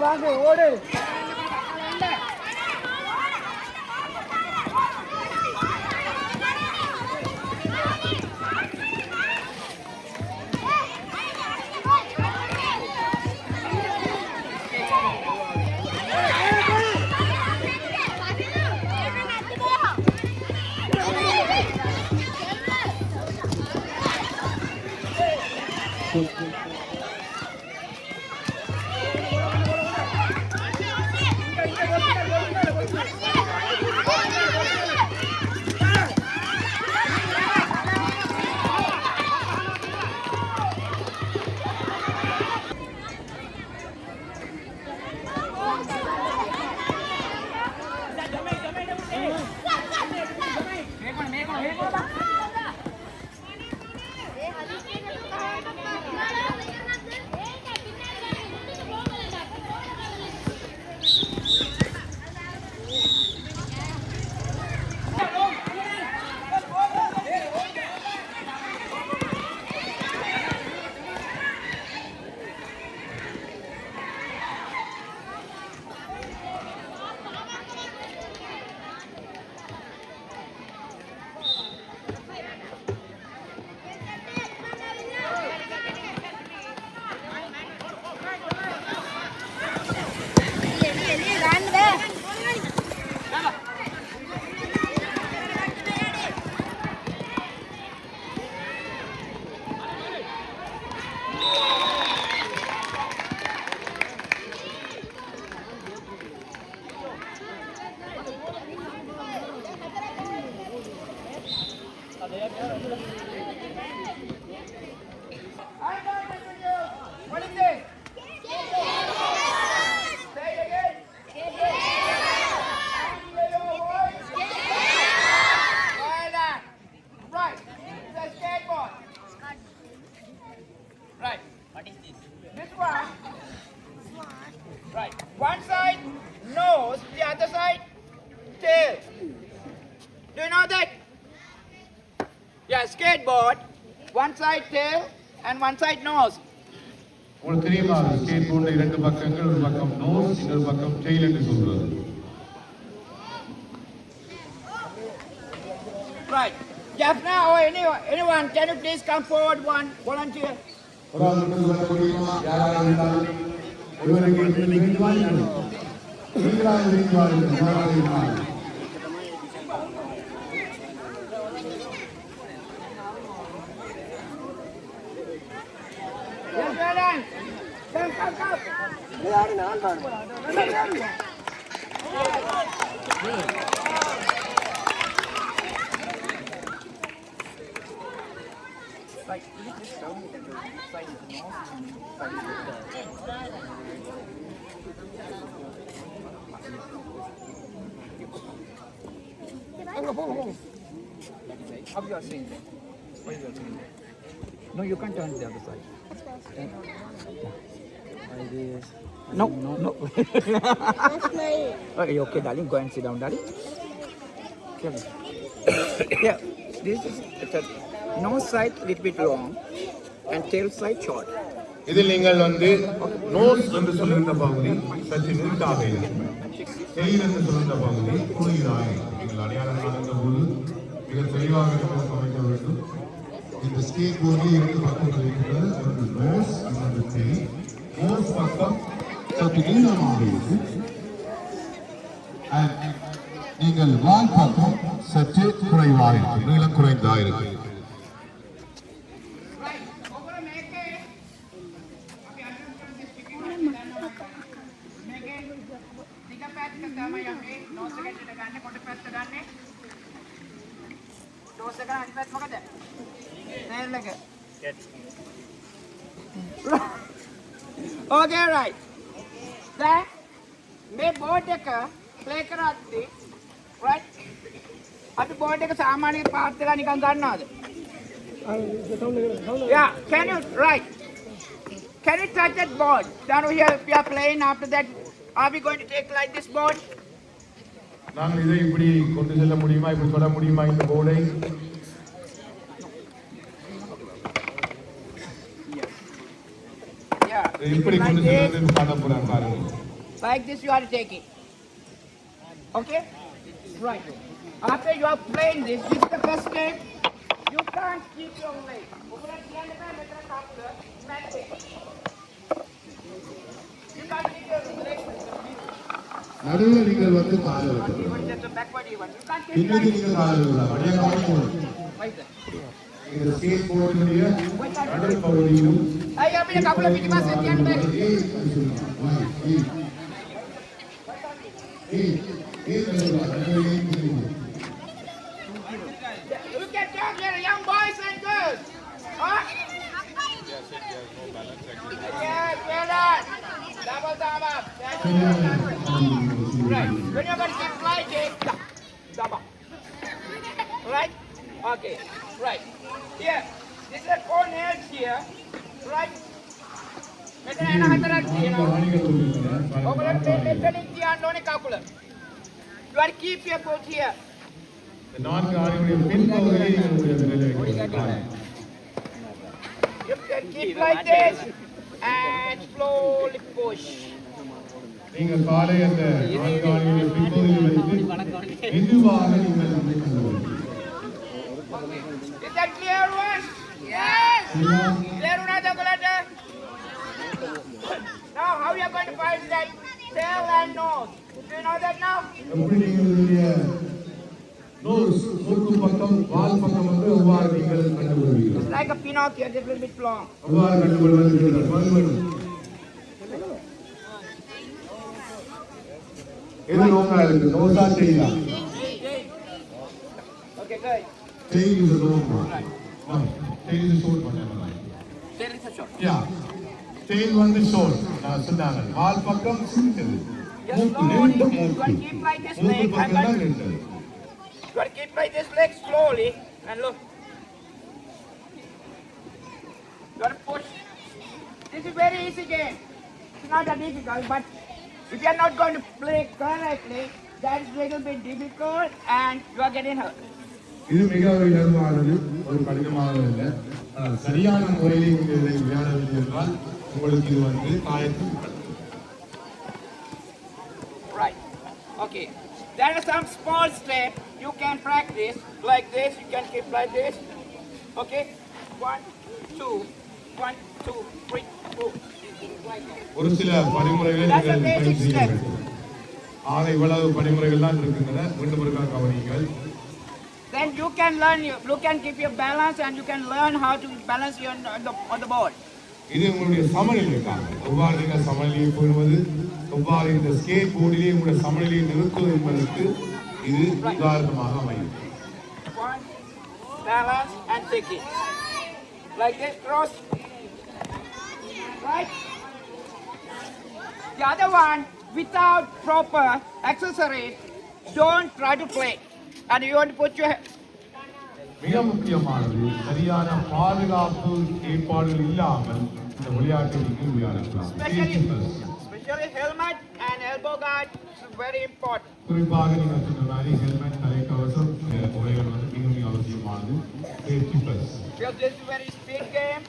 J: வாங்க ஓடு. skateboard, one side tail and one side nose.
B: உங்களுக்கு தெரியுமா ஸ்கேட் போர்டில் இரண்டு பக்கங்கள், ஒரு பக்கம் நோஸ், இன்னொரு பக்கம் டெயில் என்று சொல்றது.
J: Right. Jaffna or anyone, can you please come forward, one volunteer?
B: ஒரு ஆள் மட்டும் சொல்ல முடியுமா? யாராக இருந்தாலும் ஒருவருக்கு நீங்களாக
J: Yes, Alan. Come. How you are saying that? What you are saying that? No, you can't turn the other side. No. Okay, darling, go and sit down, darling. Yeah, this is the nose side little bit long and tail side short.
B: இதில் நீங்கள் nose என்று சொல்லுகின்ற பகுதி சற்று நீட்டாக இருக்கும், tail என்று சொல்லுகின்ற பகுதி குறுகியதாக இருக்கும். நீங்கள் அடையாளம் காணுகின்ற போது மிக தெளிவாக அமைக்க வேண்டும். இந்த ஸ்கேட் போர்டில் இரண்டு பக்கங்கள் இருக்கிறது, ஒன்று நோஸ், இன்னொன்று டெயில். நோஸ் பக்கம் சற்று நீளமாக இருக்கும், நீங்கள் வால் பக்கம் சற்று குறைவாக இருக்கும், நீளம் குறைந்ததாக இருக்கும்.
J: Okay, right. Then, මේ බෝඩ් එක ප්ලේ කරද්දී right අපි බෝඩ් එක සාමාන්‍ය පාත් එක නිකන් ගන්නවද? Yeah, can you touch that board down here if you are playing? After that, are we going to take like this board?
B: நாங்கள் இதை இப்படி கொண்டு செல்ல முடியுமா, இப்படி தொட முடியுமா இந்த போர்டை? இப்படி கொண்டு செல்வது காட்ட போறாங்க பாருங்க.
J: Like this you are taking. Okay? Right. After you are playing this is the first game. You can't keep your leg. You can't keep your leg.
B: நடுவில் நீங்கள் காலை வைக்கணும். பின்னாடி நீங்கள் காலை வைக்கலாம். அப்படியே காலையும் இந்த ஸ்கேட் போர்டினுடைய நடுவில் பகுதியிலும்
J: ஐயா அப்படியே கபல பிடிவாசே தியான் பே. You can talk here, young boys and girls. Huh? Yes, well done. Double thumb up. Right. When you're going to keep flying, double. Right? Okay. Right. Here. This is 4 nails here. Right? මෙතන එන හතරක් තියෙනවා. ඔයගොල්ලෝ මෙතනින් තියන්න ඕනේ කකුල. You are keep your foot here.
B: நான்கு ஆணிகளுடைய பின் பகுதியை
J: You can keep like this and slowly push.
B: நீங்கள் காலை அந்த நான்கு ஆணிகளுடைய பின் பகுதியில் வைத்து மெதுவாக நீங்கள்
J: Is that clear one? Yes. Clear unada ඔයගොල්ලන්ට? Now how you are going to find that tail and nose? Do you know that now?
B: எப்படி நீங்களுடைய நோஸ் மூக்கு பக்கம் வால் பக்கம் வந்து எவ்வாறு நீங்கள் கண்டுபிடிப்பீர்கள்?
J: It's like a Pinocchio, just a little bit long.
B: எவ்வாறு கண்டுபிடிப்பீர்கள்? எது நோக்கா இருக்கு? நோஸா டெயிலா?
J: Okay, good.
B: Tail is a long one. No, tail is a short one.
J: Tail is a short.
B: Yeah. Tail வந்து short. நான் சொன்னாங்க. வால் பக்கம் சிறியது. மூக்கு நீண்ட மூக்கு.
J: Keep like this
B: மூக்கு
J: leg
B: பக்கம்
J: and
B: தான் நீண்டது.
J: you got to keep like this leg slowly and look. You got to push. This is very easy game. It's not that difficult, but if you are not going to play correctly, that is a little bit difficult and you are getting hurt.
B: இது மிக இலகுவானது, ஒரு கடினமானது இல்லை. ஆனால் சரியான முறையில் நீங்கள் இதை விளையாடவில்லை என்றால் உங்களுக்கு இது காயத்தில்.
J: Right. Okay. There are some small steps you can practice like this. You can keep like this. Okay. 1, 2, 1, 2, 3, 4. Like that.
B: ஒரு சில படிமுறைகளை நீங்கள் பயிற்சி செய்ய வேண்டும். ஆக இவ்வளவு படிமுறைகள் தான் இருக்கின்றன. மீண்டும் ஒருக்கா கவனியுங்கள்.
J: Then you can keep your balance and you can learn how to balance you on the board.
B: இது உங்களுடைய சமநிலைக்காக. எவ்வாறு நீங்கள் சமநிலையை பெறுவது, எவ்வாறு இந்த ஸ்கேட் போர்டிலே உங்களுடைய சமநிலையை நிறுத்துவது என்பதற்கு இது உதாரணமாக அமையும்.
J: One, balance and take it. Like this, cross. Right? The other one, without proper accessories, don't try to play. And you want to put your
B: மிக முக்கியமானது சரியான பாதுகாப்பு ஏற்பாடுகள் இல்லாமல் இந்த விளையாட்டை நீங்கள் விளையாடலாம்.
J: especially helmet and elbow guard is very important.
B: குறிப்பாக நீங்கள் சொன்ன மாதிரி ஹெல்மெட், தலைக்கவசம் உடைகள் மிக மிக அவசியமானது. Safety plus.
J: Because this is a very speed game.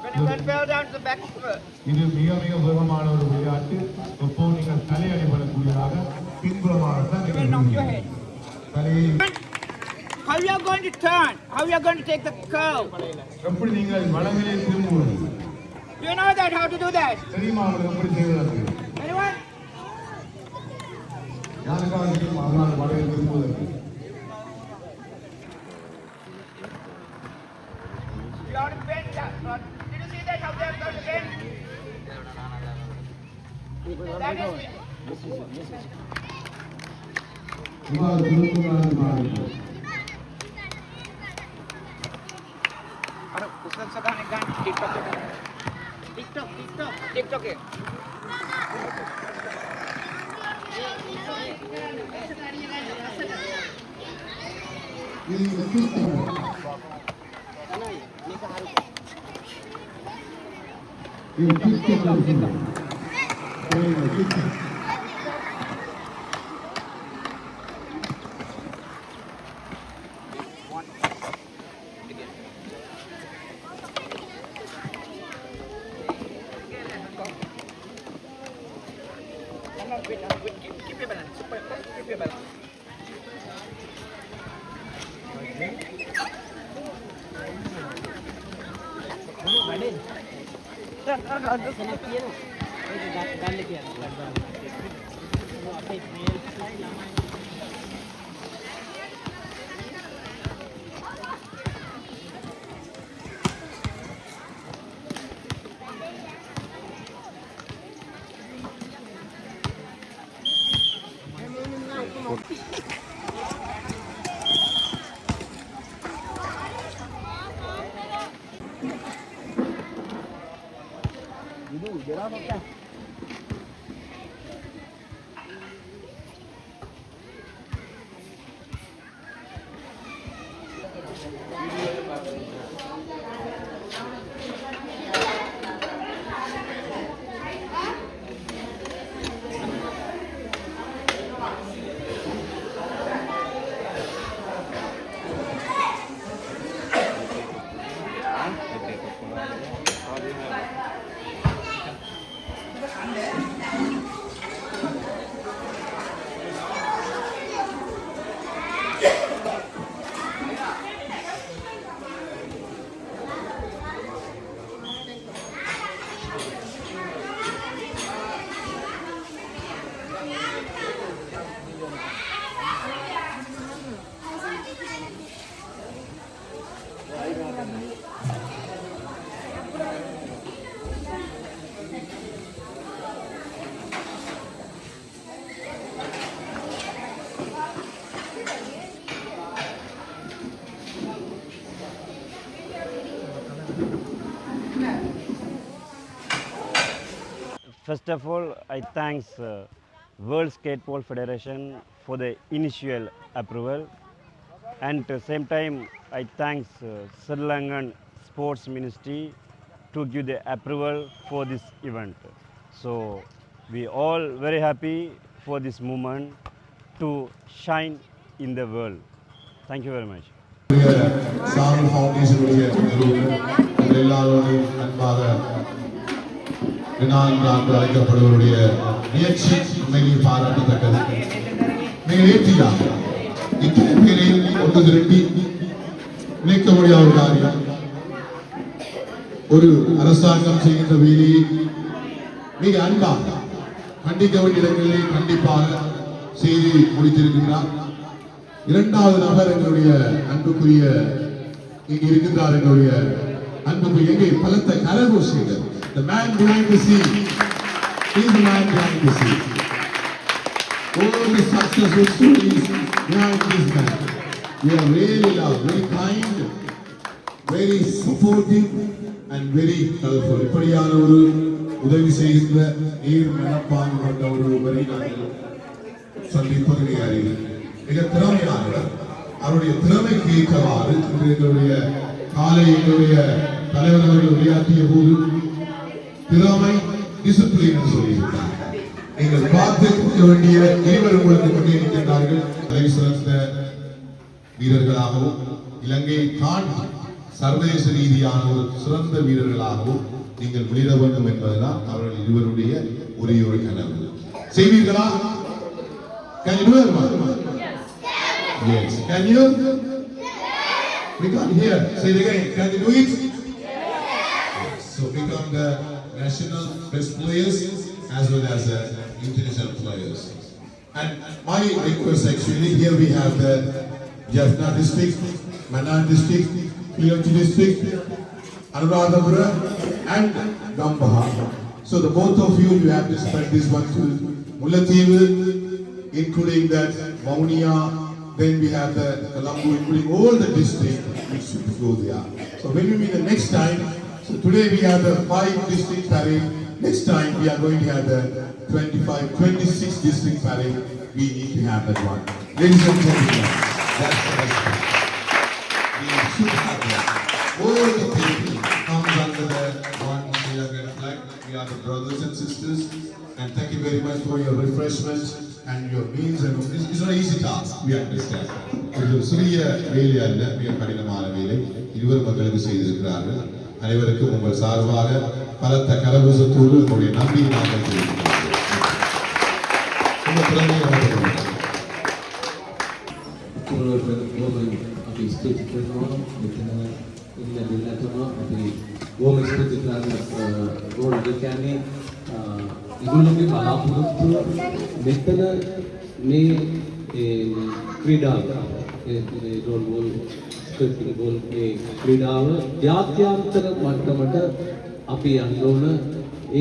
J: When you can fell down to the back foot.
B: இது மிக மிக வேகமான ஒரு விளையாட்டு. எப்போ நீங்கள் தலையடிபடக்கூடியதாக பின்புறமாக தான்
J: You will knock your head.
B: தலையை
J: How you are going to turn? How you are going to take the curve?
B: எப்படி நீங்கள் வலங்கிலே திரும்புவது?
J: You know that how to do that?
B: தெரியுமா உங்களுக்கு எப்படி செய்வது?
J: Anyone?
B: யாருக்காக தெரியுமா அதனால் வலங்கிலே திரும்புவது?
J: You have to bend that. Did you see that how they have done again? That is
B: இவ்வாறு திரும்புவதாக பாருங்கள்.
J: Ustaz sekarang kan TikTok. TikTok ya. Keep your balance. Keep your balance.
D: First of all, I thanks World Skateball Federation for the initial approval, and at the same time I thanks Sri Lankan Sports Ministry to give the approval for this event. So we all very happy for this movement to shine in the world. Thank you very much.
B: சாமி ஃபவுண்டேஷனுடைய நிறுவனர் எல்லாரோடையும் அன்பாக என்று அழைக்கப்படுவருடைய முயற்சி உண்மையில் பாராட்டத்தக்கது. நீங்கள் ஏற்றியா இத்தனை பேரையும் ஒன்று திரட்டி நினைக்க முடியாத ஒரு காரியம். ஒரு அரசாங்கம் செய்கின்ற வேலையை மிக அன்பாக கண்டிக்க வேண்டிய இடங்களிலே கண்டிப்பாக செய்து முடித்திருக்கின்றார். இரண்டாவது நபர் எங்களுடைய அன்புக்குரிய இங்கு இருக்கின்றார். எங்களுடைய அன்புக்குரிய எங்கே பலத்த கரகோஷங்கள். The man behind the scene is the man behind the scene. All the successful stories behind this man. We are really loved, very kind, very supportive and very helpful. இப்படியான ஒரு உதவி செய்கின்ற நீர் மனப்பாங்கு கொண்ட ஒருவரை நாங்கள் சந்திப்பது அறிவு. மிக திறமையானவர். அவருடைய திறமைக்கு ஏற்றவாறு எங்களுடைய காலை எங்களுடைய தலைவர் அவர்கள் விளையாட்டிய போது திறமை டிசிப்ளின் என்று சொல்லியிருக்கிறார். நீங்கள் பார்த்து கொடுக்க வேண்டிய இருவர் உங்களுக்கு கொண்டே இருக்கின்றார்கள். தலை சிறந்த வீரர்களாகவும் இலங்கையை தாண்டி சர்வதேச ரீதியான ஒரு சிறந்த வீரர்களாகவும் நீங்கள் வெளியிட வேண்டும் என்பதுதான் அவர்கள் இருவருடைய ஒரே ஒரு கனவு. செய்வீர்களா? Can you do it? Yes. Can you? We can't hear. Say it again. Can you do it? Yes. So become the national best players as well as the international players. And my request actually, here we have the Jaffna district, Mannar district, Kiranchi district, Anuradhapura and Gambaha. So the both of you have to spread this one to Mullathievu, including that Vaunia. Then we have the Colombo, including all the districts which should go there. So when we meet the next time, so today we have the 5 district parade. Next time we are going to have the 26 district parade. We need to have that one. Ladies and gentlemen, that's the best part. We should have that. All the people comes under the one Sri Lankan flag. We are the brothers and sisters. And thank you very much for your refreshments and your meals. And it's not an easy task, we understand. ஒரு சிறிய வேலை அல்ல, மிக கடினமான வேலை. இருவர் மக்களுக்கு செய்திருக்கிறார்கள். அனைவருக்கும் உங்கள் சார்பாக பலத்த கரகோஷத்தோடு உங்களுடைய நன்றியை நாங்கள் தெரிவிக்கிறோம். உங்கள் திறமையை வளர்த்துக்கொள்ளுங்கள்.
E: අපි ස්තුති කරනවා මෙතන ඉන්න දෙන්නටම අපි බොහොම ස්තුති කරනවා ගෝල් කියන්නේ ඉගොල්ලෝගේ බලාපොරොත්තුව මෙතන මේ ක්‍රීඩාව ගෝල් ස්කර්ටින් ගෝල් මේ ක්‍රීඩාව ජාත්‍යන්තර මට්ටමට අපි යන්න ඕන.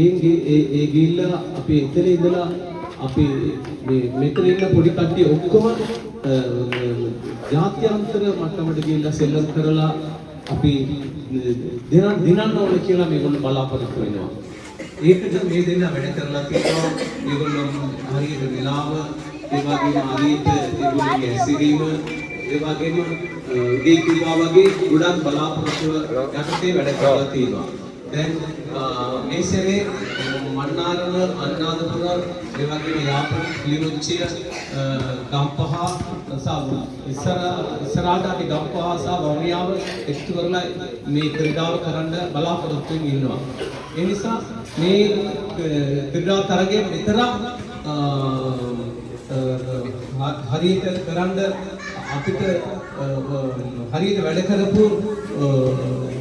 E: ඒ ගිල්ල අපි එතන ඉඳලා අපි මෙතන ඉන්න පොඩි කට්ටිය ඔක්කොම ජාත්‍යන්තර මට්ටමට ගිහිල්ලා සෙල්ලම් කරලා අපි දිනන්න ඕනේ කියලා මේගොල්ලෝ බලාපොරොත්තු වෙනවා. ඒකද මේ දෙන්න වැඩ කරලා තියෙනවා. මේගොල්ලෝ හරියට වෙලාව, ඒ වගේම හරියට ඒගොල්ලෝගේ හැසිරීම, ඒ වගේම දීපිකා වගේ ගොඩක් බලාපොරොත්තු යටතේ වැඩ කරලා තියෙනවා. දැන් මේ සැරේ මන්නාරම, අනුරාධපුර, ඒ වගේම යාපන, කිලිනොච්චිය, ගම්පහ ඉස්සරහට අපි ගම්පහ සහ වවුනියාව එකතු කරලා මේ ක්‍රීඩාව කරන්න බලාපොරොත්තු වෙනවා. ඒ නිසා මේ ක්‍රීඩා තරගයේ විතරක් හරියට කරන්න අපිට හරියට වැඩ කරපු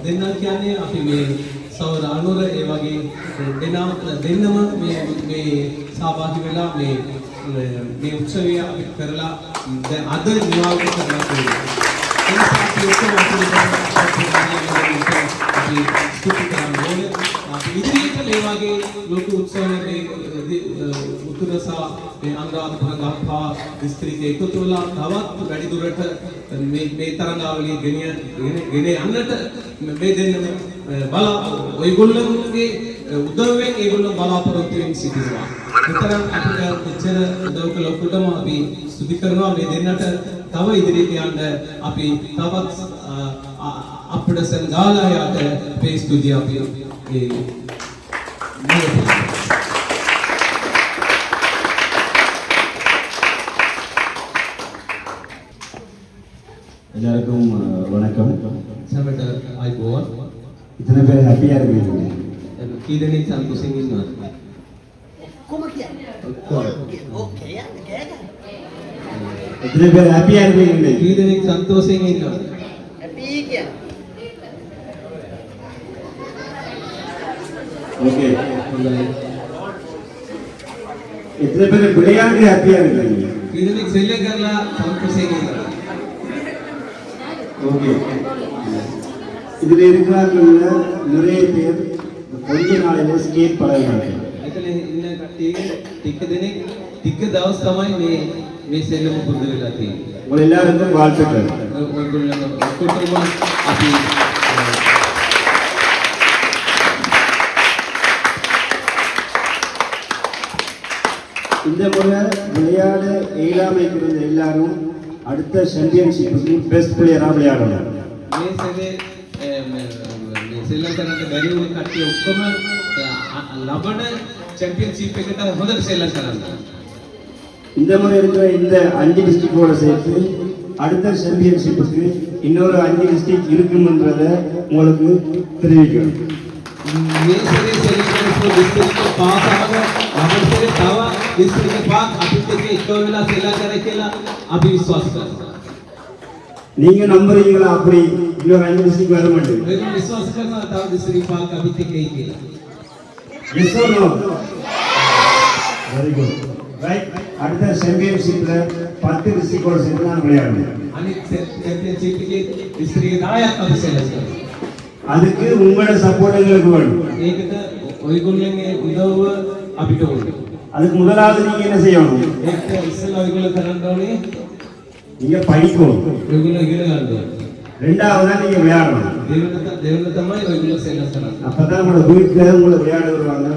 E: දෙන්න කියන්නේ අපි මේ සෞර අනුර ඒ වගේ දෙන්නම මේ සහභාගී වෙලා මේ උත්සවය අපි කරලා දැන් අද නිවාඩු කරලා තියෙනවා. ඒ නිසා අපි ඔක්කොම අපි ස්තුති කරනවා. අපි ඉදිරියට මේ වගේ ලොකු උත්සවයක උතුරසා මේ අනුරාධපුර ගම්පහ දිස්ත්‍රික්කයේ එකතු වෙලා තවත් වැඩි දුරට මේ තරඟාවලිය ගෙන යන්නට මේ දෙන්නම ඔයගොල්ලෝගේ උදව්වෙන් ඒගොල්ලෝ බලාපොරොත්තු වෙමින් සිටිනවා. විතරක් අපිට මෙච්චර උදව් කළ ඔක්කොටම අපි ස්තුති කරනවා. මේ දෙන්නට තව ඉදිරියට යන්න අපි තවත් අපිට සංගාලා යට මේ ස්තුතිය අපි
F: எல்லாருக்கும்
D: හැපිயாக இருக்கீங்க?
E: කී දෙනෙක් සන්තෝෂෙන් ඉන්නවද?
D: எத்தனை பேர் ஹாப்பியாக இருக்கீங்க?
E: කී දෙනෙක් සන්තෝෂෙන් ඉන්නවද?
D: ஓகே. எத்தனை பேர் விளையாண்டு ஹாப்பியாக இருக்கீங்க?
E: කී දෙනෙක් සෙල්ලම් කරලා සන්තෝෂෙන් ඉන්නවද?
D: ஓகே. இதில் இருக்கிறார்கள் நிறைய பேர் கொஞ்ச நாளில் ஸ்கேட் பழகிறார்கள்.
E: එතන ඉන්න කට්ටිය ටික දෙනෙක් ටික දවස් තමයි මේ සෙල්ලම පුරුදු වෙලා තියෙන්නේ.
D: உங்கள் எல்லாருக்கும் வாழ்த்துக்கள்.
E: ඔයගොල්ලෝ ඔක්කොටම අපි
D: இந்த முறை விளையாட இயலாமை இருந்த எல்லாரும் அடுத்த சாம்பியன்ஷிப்புக்கு பெஸ்ட் பிளேயராக விளையாடணும்.
E: මේ සෙල්ලේ මේ සෙල්ලම් කරන්න බැරි වුණ කට්ටිය ඔක්කොම ලබන චැම්පියන්ෂිප් එකට හොඳට සෙල්ලම් කරන්න.
D: இந்த முறை இருக்கிற இந்த 5 டிஸ்ட்ரிக்டோட சேர்த்து அடுத்த சாம்பியன்ஷிப்புக்கு இன்னொரு 5 டிஸ்ட்ரிக்ட் இருக்கும்ன்றதை உங்களுக்கு தெரிவிக்கிறேன்.
E: මේ සෙල්ලේ සෙල්ලම් කරපු ඩිස්ට්‍රික්ට් පාසාව අපිට තව ඩිස්ට්‍රික්ට් පාක් අපිට එක වෙලා සෙල්ලම් කරයි කියලා අපි විශ්වාස කරනවා.
D: நீங்க நம்புறீங்களா? அப்படி இன்னொரு 5 டிஸ்ட்ரிக்ட் வர மாட்டேங்குது.
E: ඔයගොල්ලෝ විශ්වාස කරනවා තව ඩිස්ට්‍රික්ට් පාක් අපිට එකයි කියලා?
D: Yes or no? Very good. Right. அடுத்த சாம்பியன்ஷிப்ல 10 டிஸ்ட்ரிக்டோட சேர்த்து நான் விளையாடுறேன்.
E: අනිත් චැම්පියන්ෂිප් එකේ ඩිස්ට්‍රික්ට් 10ක් අපි සෙල්ලම් කරනවා.
D: அதுக்கு உங்களோட சப்போர்ட் எங்களுக்கு வேணும்.
E: ඒකට ඔයගොල්ලන්ගේ උදව්ව අපිට ඕනේ.
D: அதுக்கு முதலாவது நீங்க என்ன செய்யணும்?
E: ඒක ඉස්සෙල්ලා ඔයගොල්ලෝ කරන්න ඕනේ
D: நீங்க படிக்கணும்.
E: ඔයගොල්ලෝ ඉගෙන ගන්න ඕනේ.
D: ரெண்டாவதா நீங்க விளையாடணும்.
E: දෙවන තමයි ඔයගොල්ලෝ සෙල්ලම් කරන්නේ.
D: அப்பதான் உங்களோட வீட்டுல உங்களை விளையாட விடுவாங்க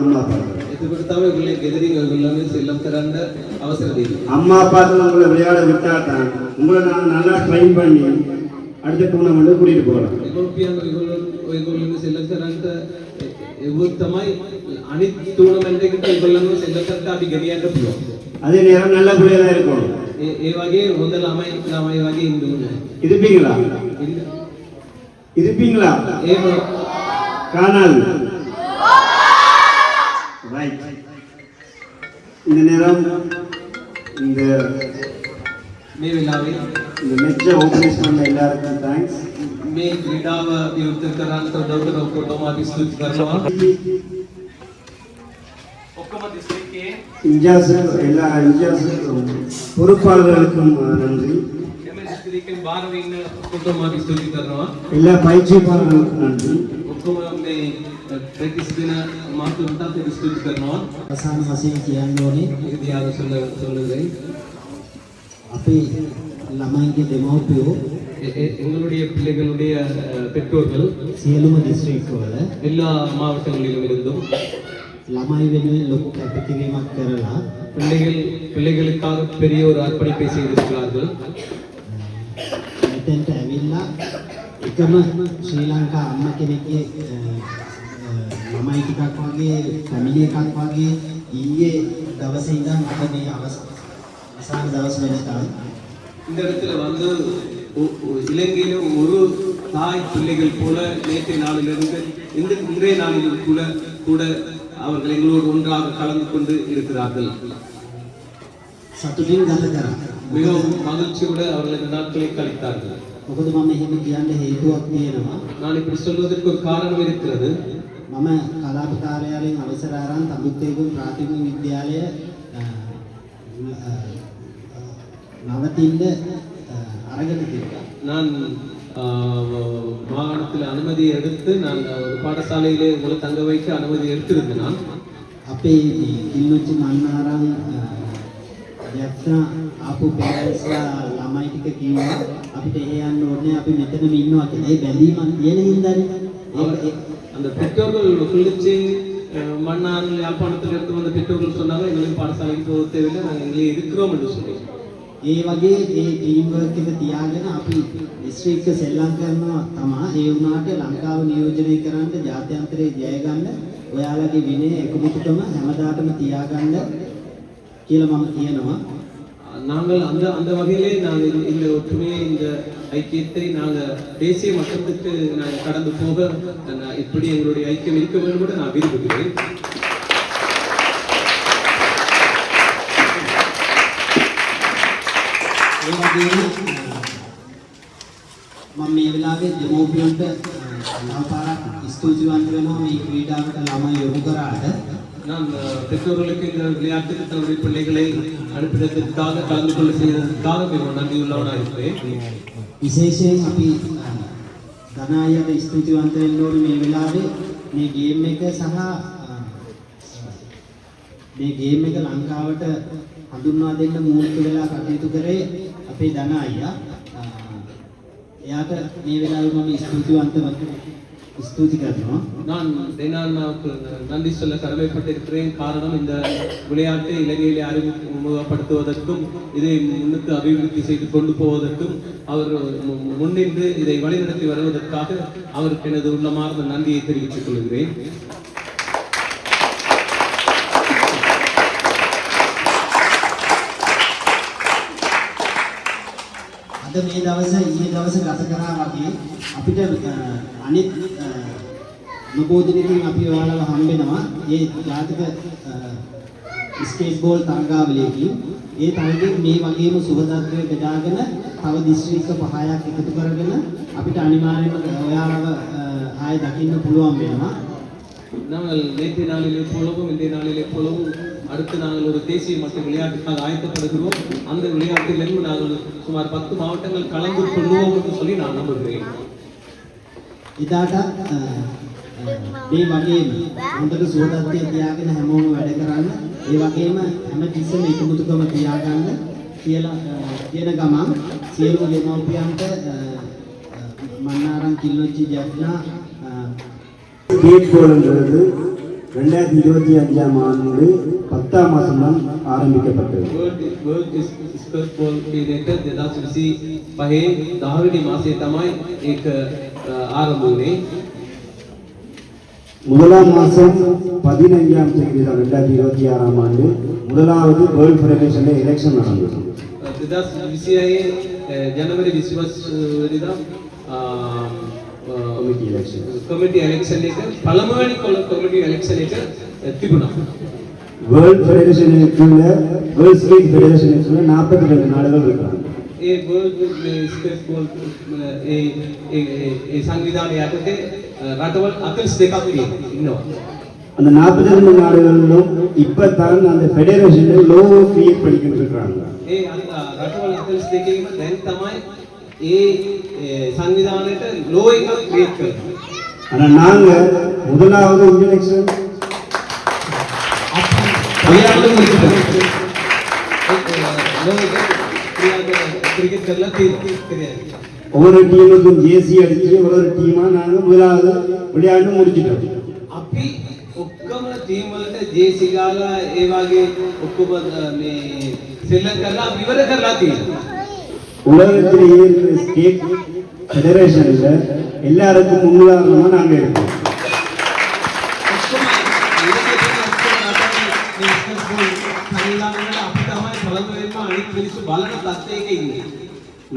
D: அம்மா அப்பா.
E: එතකොට තමයි ඔයගොල්ලෝ ගෙදරින් ඔයගොල්ලන්ගේ සෙල්ලම් කරන්න අවසර දෙන්නේ.
D: அம்மா அப்பா உங்களை விளையாட விட்டா தான் உங்களை நான் நல்லா ட்ரெயின் பண்ணி அடுத்த டூர்னமெண்ட் கூட்டிட்டு போகலாம்.
E: දෙමව්පියන් ඔයගොල්ලන්ගේ සෙල්ලම් කරන්න එවුත් තමයි අනිත් ටූර්නමන්ට් එකට ඔයගොල්ලන්ව සෙල්ලම් කරලා අපි ගෙනියන්න පුළුවන්.
D: அதே நேரம் நல்ல பிள்ளைகளா இருக்கணும்.
E: ඒ වගේ හොඳ ළමයි වගේ ඉන්න ඕනේ.
D: இருப்பீங்களா? இருப்பீங்களா?
E: එහෙම
D: காணாது. ரைட். இந்த நேரம் இந்த
E: මේ වෙලාවේ
D: இந்த மெச்ச ஓபனிங் பண்ண எல்லாருக்கும் தேங்க்ஸ்.
E: මේ ක්‍රීඩාව විවෘත කරන්න උදව් කරන ඔක්කොටම අපි ස්තුති කරනවා. ඔක්කොම දිස්ත්‍රික්කයේ
D: எல்லா பொறுப்பாளர்களுக்கும் நன்றி.
E: එම දිස්ත්‍රික්කෙන් බාර වෙන්න ඔක්කොටම අපි ස්තුති කරනවා.
D: எல்லா பயிற்சியாளர்களுக்கும் நன்றி.
E: ඔක්කොම මේ ප්‍රැක්ටිස් දෙන මාතුන්ටත් අපි ස්තුති කරනවා.
G: අවසාන වශයෙන් කියන්න ඕනේ
E: ඒක දිහා சொல்லுகிறேன்.
G: අපේ ළමයින්ගේ දෙමව්පියෝ
E: எங்களுடைய பிள்ளைகளுடைய பெற்றோர்கள்
G: සියලුම දිස්ත්‍රික්කවල
E: எல்லா மாவட்டங்களிலும் இருந்தும்
G: ළමයි වෙනුවෙන් ලොකු කැපකිරීමක් කරලා
E: பிள்ளைகளுக்காக பெரிய ஒரு அர்ப்பணிப்பை செய்திருக்கிறார்கள்.
G: මෙතෙන්ට ඇවිල්ලා එකම ශ්‍රී ලංකා අම්ම කෙනෙක්ගේ ළමයි ටිකක් වගේ ෆැමිලි එකක් වගේ ඊයේ දවසේ ඉඳන් අද මේ අවසාන දවස් වෙනකන්
E: இந்த இடத்துல வந்து இலங்கையிலும் ஒரு தாய் பிள்ளைகள் போல நேற்றைய நாளிலிருந்து இன்றைய நாளிலும் கூட அவர்கள் எங்களோடு ஒன்றாக கலந்து கொண்டு இருக்கிறார்கள்.
G: සතුටින් ගත කරා.
E: மிகவும் மகிழ்ச்சியோடு அவர்கள் இந்த நாட்களை கழித்தார்கள்.
G: මොකද මම එහෙම කියන්න හේතුවක් තියෙනවා.
E: நான் இப்படி சொல்வதற்கு ஒரு காரணம் இருக்கிறது.
G: මම කලාප කාර්යාලයෙන් අවසර අරන් තඹුත්තේගම ප්‍රාථමික විද්‍යාලය නවතින්න අරගෙන තිබ්බා.
E: நான் மாகாணத்தில் அனுமதி எடுத்து நான் ஒரு பாடசாலையிலே உங்களை தங்க வைக்க அனுமதி எடுத்திருந்தேன். நான்
G: අපේ කිල්ලොච්චි මන්නාරම් යත්තා ආපු පෙරස්ලා ළමයි ටික කිව්වා අපිට එහෙ යන්න ඕනේ අපි මෙතනම ඉන්නවා කියලා. ඒ බැඳීමක් තියෙන හින්දානේ.
E: அந்த பெற்றோர்கள் கிளிச்சி மன்னார் யாழ்ப்பாணத்தில் இருந்து வந்த பெற்றோர்கள் சொன்னாங்க எங்களுக்கு பாடசாலைக்கு போக தேவையில்லை நாங்கள் எங்களே இருக்கிறோம் என்று சொல்லி.
G: ඒ වගේ ඒ ටීම් වර්ක් එක තියාගෙන අපි ඩිස්ට්‍රික්ට් එක සෙල්ලම් කරනවා තමයි. ඒ වුණාට ලංකාව නියෝජනය කරන්න ජාත්‍යන්තරයේ ජය ගන්න ඔයාලගේ විනය එකමුතුකම හැමදාටම තියාගන්න කියලා මම කියනවා.
E: நாங்கள் அந்த வகையிலே நாங்கள் இந்த ஒற்றுமையை இந்த ஐக்கியத்தை நாங்கள் தேசிய மட்டத்துக்கு நாங்கள் கடந்து போக இப்படி எங்களுடைய ஐக்கியம் இருக்க வேண்டும் என்று நான் விரும்புகிறேன்.
G: මම මේ වෙලාවේ දෙමෝපියන්ට නවපාරක් ස්තුතිවන්ත වෙනවා මේ ක්‍රීඩාවට ළමයි යොමු කරාට.
E: நான் பெற்றோர்களுக்கு இந்த விளையாட்டுக்கு தன்னுடைய பிள்ளைகளை அனுப்பினதற்காக கலந்து கொள்ள செய்ததற்காக மிகவும் நன்றியுள்ளவனாக இருக்கிறேன்.
G: විශේෂයෙන් අපි ධනායයට ස්තුතිවන්ත වෙන්න ඕනේ මේ වෙලාවේ මේ ගේම් එක සහ මේ ගේම් එක ලංකාවට හඳුන්වා දෙන්න මූලික වෙලා කටයුතු කරේ අපේ ධනායියා. එයාට මේ වෙලාවේ මම ස්තුති කරනවා.
E: நான் தேனாவுக்கு நன்றி சொல்ல கடமைப்பட்டிருக்கிறேன். காரணம் இந்த விளையாட்டை இலங்கையிலே அறிமுகப்படுத்துவதற்கும் இதை முன்னுக்கு அபிவிருத்தி செய்து கொண்டு போவதற்கும் அவர் முன்னின்று இதை வழிநடத்தி வருவதற்காக அவருக்கு எனது உள்ளமார்ந்த நன்றியை தெரிவித்துக் கொள்கிறேன்.
G: අද මේ දවස ඊයේ දවස ගත කරා වගේ අපිට අනිත් නොබෝ දිනකින් අපි ඔයාලව හම්බෙනවා ඒ ජාතික ස්කේට් බෝල් තරගාවලියකින්. ඒ තරගයේ මේ වගේම සුබදත්වයේ බෙදාගෙන තව දිස්ත්‍රික්ක 5ක් එකතු කරගෙන අපිට අනිවාර්යයෙන්ම ඔයාලව ආයෙ දකින්න පුළුවන් වෙනවා.
E: நாங்கள் நேற்றைய நாளிலே போலவும் இன்றைய நாளிலே போலவும் அடுத்து நாங்கள் ஒரு தேசிய மட்ட விளையாட்டுக்காக ஆயத்தப்படுகிறோம். அந்த விளையாட்டிலிருந்து நாங்கள் சுமார் 10 மாவட்டங்கள் கலந்து கொள்வோம் என்று சொல்லி நான் நம்புகிறேன்.
G: ඉතාලට මේ වගේම හොඳට සුවදත්වය තියාගෙන හැමෝම වැඩ කරන්න. ඒ වගේම හැම තිස්සෙම එකමුතුකම තියාගන්න කියලා කියන ගමන් සියලු දෙමව්පියන්ට මන්නාරම් කිල්ලොච්චි ජැෆ්නා
D: ஸ்கேட் போல்ங்கிறது 2025ஆம் ஆண்டு 10ஆம் மாதம் தான் ஆரம்பிக்கப்பட்டது.
E: World Skate Ball Creator 2025 10 මාසයේ තමයි ඒක ආරම්භ වුණේ.
D: முதலாம் மாதம் 15ஆம் தேதி 2026ஆம் ஆண்டு முதலாவது வேர்ல்ட் ஃபெடரேஷனில் எலெக்ஷன் நடந்தது.
E: 2026 ජනවාරි 25 වෙනිදා කමිටි එලෙක්ෂන් එක පළමුවෙනි කමිටි එලෙක්ෂන් එක තිබුණා.
D: வேர்ல்ட் ஃபெடரேஷனுக்குள்ள வேர்ல்ட் ஸ்கேட் ஃபெடரேஷனுக்குள்ள 42 நாடுகள் இருக்காங்க.
E: ඒ වර්ල්ඩ් ස්කේට් බෝල් ඒ සංවිධානය යටතේ රටවල් 42ක් ඉන්නවා.
D: அந்த 42 நாடுகளிலும் இப்போ தான் அந்த ஃபெடரேஷனில் லோகோ கிரியேட் பண்ணிக்கிட்டு இருக்காங்க.
E: ඒ රටවල් 42කේම දැන් තමයි ඒ සංවිධානයට ලෝ එකක් ක්‍රියේට් කරනවා.
D: ஆனால் நாங்கள் முதலாவது இன்டெலெக்ஷன் கிரிக்கெட் කරලා තියෙනවා. ஒவ்வொரு டீமுக்கும் ஜேசி அடிச்சு ஒவ்வொரு டீமா நாங்கள் முதலாவது விளையாண்டு முடிச்சிட்டோம்.
E: අපි ඔක්කොම ටීම් වලට ජේසි ගාලා ඒ වගේ ඔක්කොම මේ සෙල්ලම් කරලා ඉවර කරලා තියෙනවා.
D: உலகத்திலேயே இருக்கிற ஸ்கேட் ஃபெடரேஷன்ல எல்லாருக்கும் முன்னுதாரணமா நாங்க இருக்கோம்.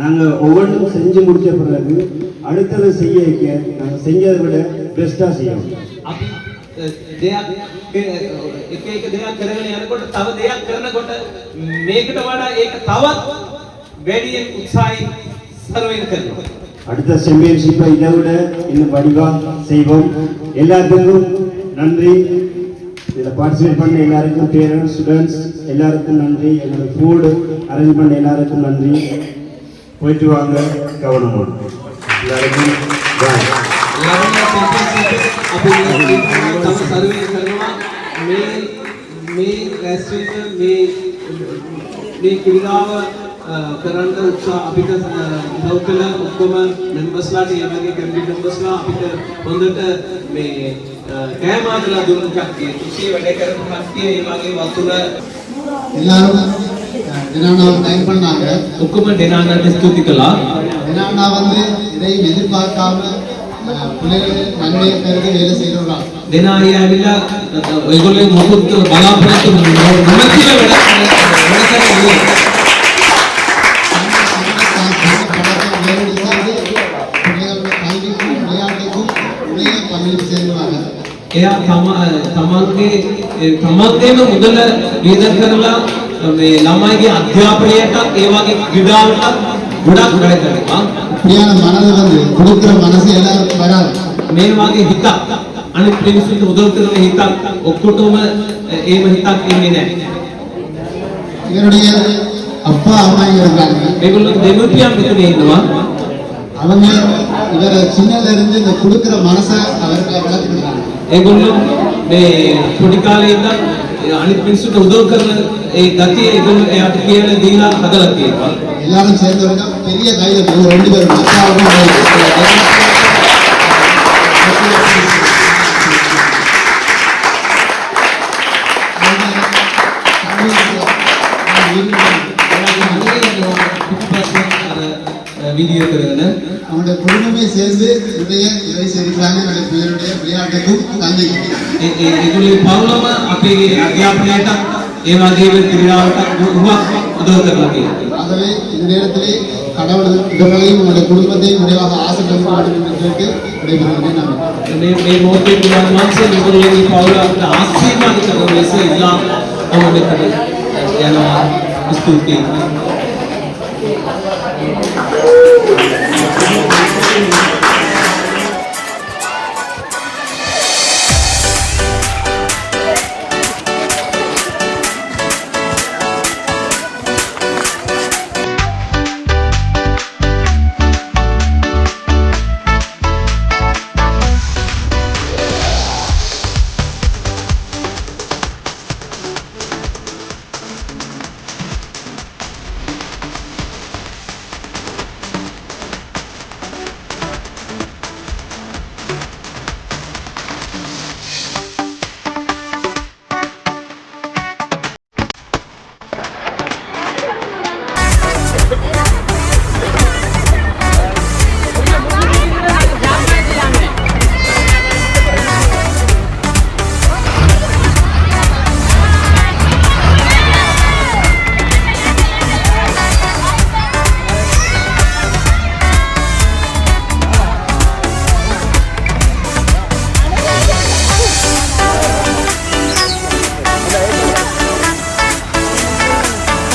D: நாங்க ஒவ்வொன்றும் செஞ்சு முடிச்ச பிறகு அடுத்தது செய்ய நாங்க செஞ்சதை விட பெஸ்டா செய்யணும்.
E: එක දෙයක් කරගෙන යනකොට තව දෙයක් කරනකොට මේකට වඩා ඒක තවත් වැඩියෙන් උත්සාහයෙන් සර්වයෙන් කරනවා.
D: அடுத்த சாம்பியன்ஷிப்பை இதை விட இன்னும் வடிவா செய்வோம். எல்லாத்துக்கும் நன்றி. இதில் பார்ட்டிசிபேட் பண்ண எல்லாருக்கும் பேரண்ட்ஸ் ஸ்டூடெண்ட்ஸ் எல்லாருக்கும் நன்றி. எங்களோட ஃபுட் அரேஞ்ச் பண்ண எல்லாருக்கும் நன்றி. போயிட்டு வாங்க கவனமாக. எல்லாருக்கும் பாய்.
E: තම සර්වය කරනවා මේ රැස්වෙන්න මේ ක්‍රීඩාව කරන්න උත්සාහ අපිට උදව් කළ ඔක්කොම මෙම්බර්ස්ලාට ඒ වගේ කමිටි මෙම්බර්ස්ලා අපිට හොඳට මේ කෑම ආදලා දුන්න කට්ටිය කුසිය වැඩ කරපු කට්ටිය ඒ වගේ වතුර
C: எல்லாரும் தினானாவை டைம் பண்ணாங்க.
E: ඔක්කොම දෙනාට ස්තුති කළා.
C: தினானா வந்து எதையும் எதிர்பார்க்காம பிள்ளைகள் நன்மையை கருதி வேலை செய்கிறவர்களா.
E: දෙනා ඇවිල්ලා ඔයගොල්ලෝ මොකුත් බලාපොරොත්තු නොමැතිව වැඩ කරන්නේ. තමන්ගේම මුදල වියදම් කරලා මේ ළමයිගේ අධ්‍යාපනයට ඒ වගේ ක්‍රීඩාවට ගොඩක් වැඩ කරනවා.
C: பிரியான மனது வந்து கொடுக்கிற மனசு எல்லாருக்கும் வராது.
E: මේ වගේ හිතක් අනිත් මිනිස්සුන්ට උදව් කරන හිතක් ඔක්කොටම ඒම හිතක් ඉන්නේ නැහැ.
C: இவருடைய அப்பா அம்மா இங்க இருக்காங்க.
E: මේගොල්ලෝ දෙමව්පියන් මෙතන ඉන්නවා.
C: அவங்க இவரை சின்னல இருந்து இந்த கொடுக்கிற மனசை அவருக்கு வளர்த்துக்கிறாங்க.
E: ඒගොල්ලෝ මේ පොඩි කාලේ ඉඳන් අනිත් මිනිස්සුන්ට උදව් කරන ඒ ගතිය ඒගොල්ලෝ එයාට කියලා දීලා හදලා තියෙනවා.
C: எல்லாரும் சேர்ந்தவங்க பெரிய கையில ரெண்டு பேரும் அப்பாவும்
E: வீடியோ කරගෙන
C: அவங்களுடைய குடும்பமே சேர்ந்து நிறைய இதை செய்கிறாங்க. என்னுடைய பிள்ளைகளுடைய விளையாட்டுக்கும் தந்தைக்கும்
E: ඒගොල්ලෝ පවුලම අපේ අධ්‍යාපනයට ඒ වගේම ක්‍රීඩාවට උදව් කරලා තියෙනවා.
C: ஆகவே இந்த நேரத்திலே கடவுள் இவர்களையும் உங்களுடைய குடும்பத்தையும் நிறைவாக ஆசீர்வதிக்க வேண்டும் என்று கேட்டு விடைபெறுகிறேன். நான்
E: මේ මොහොතේ පුරාණ මාංශ මේගොල්ලෝගේ පවුලට ආශිර්වාද කරන ලෙස ඉල්ලා මම මෙතන යනවා. ස්තුතියි.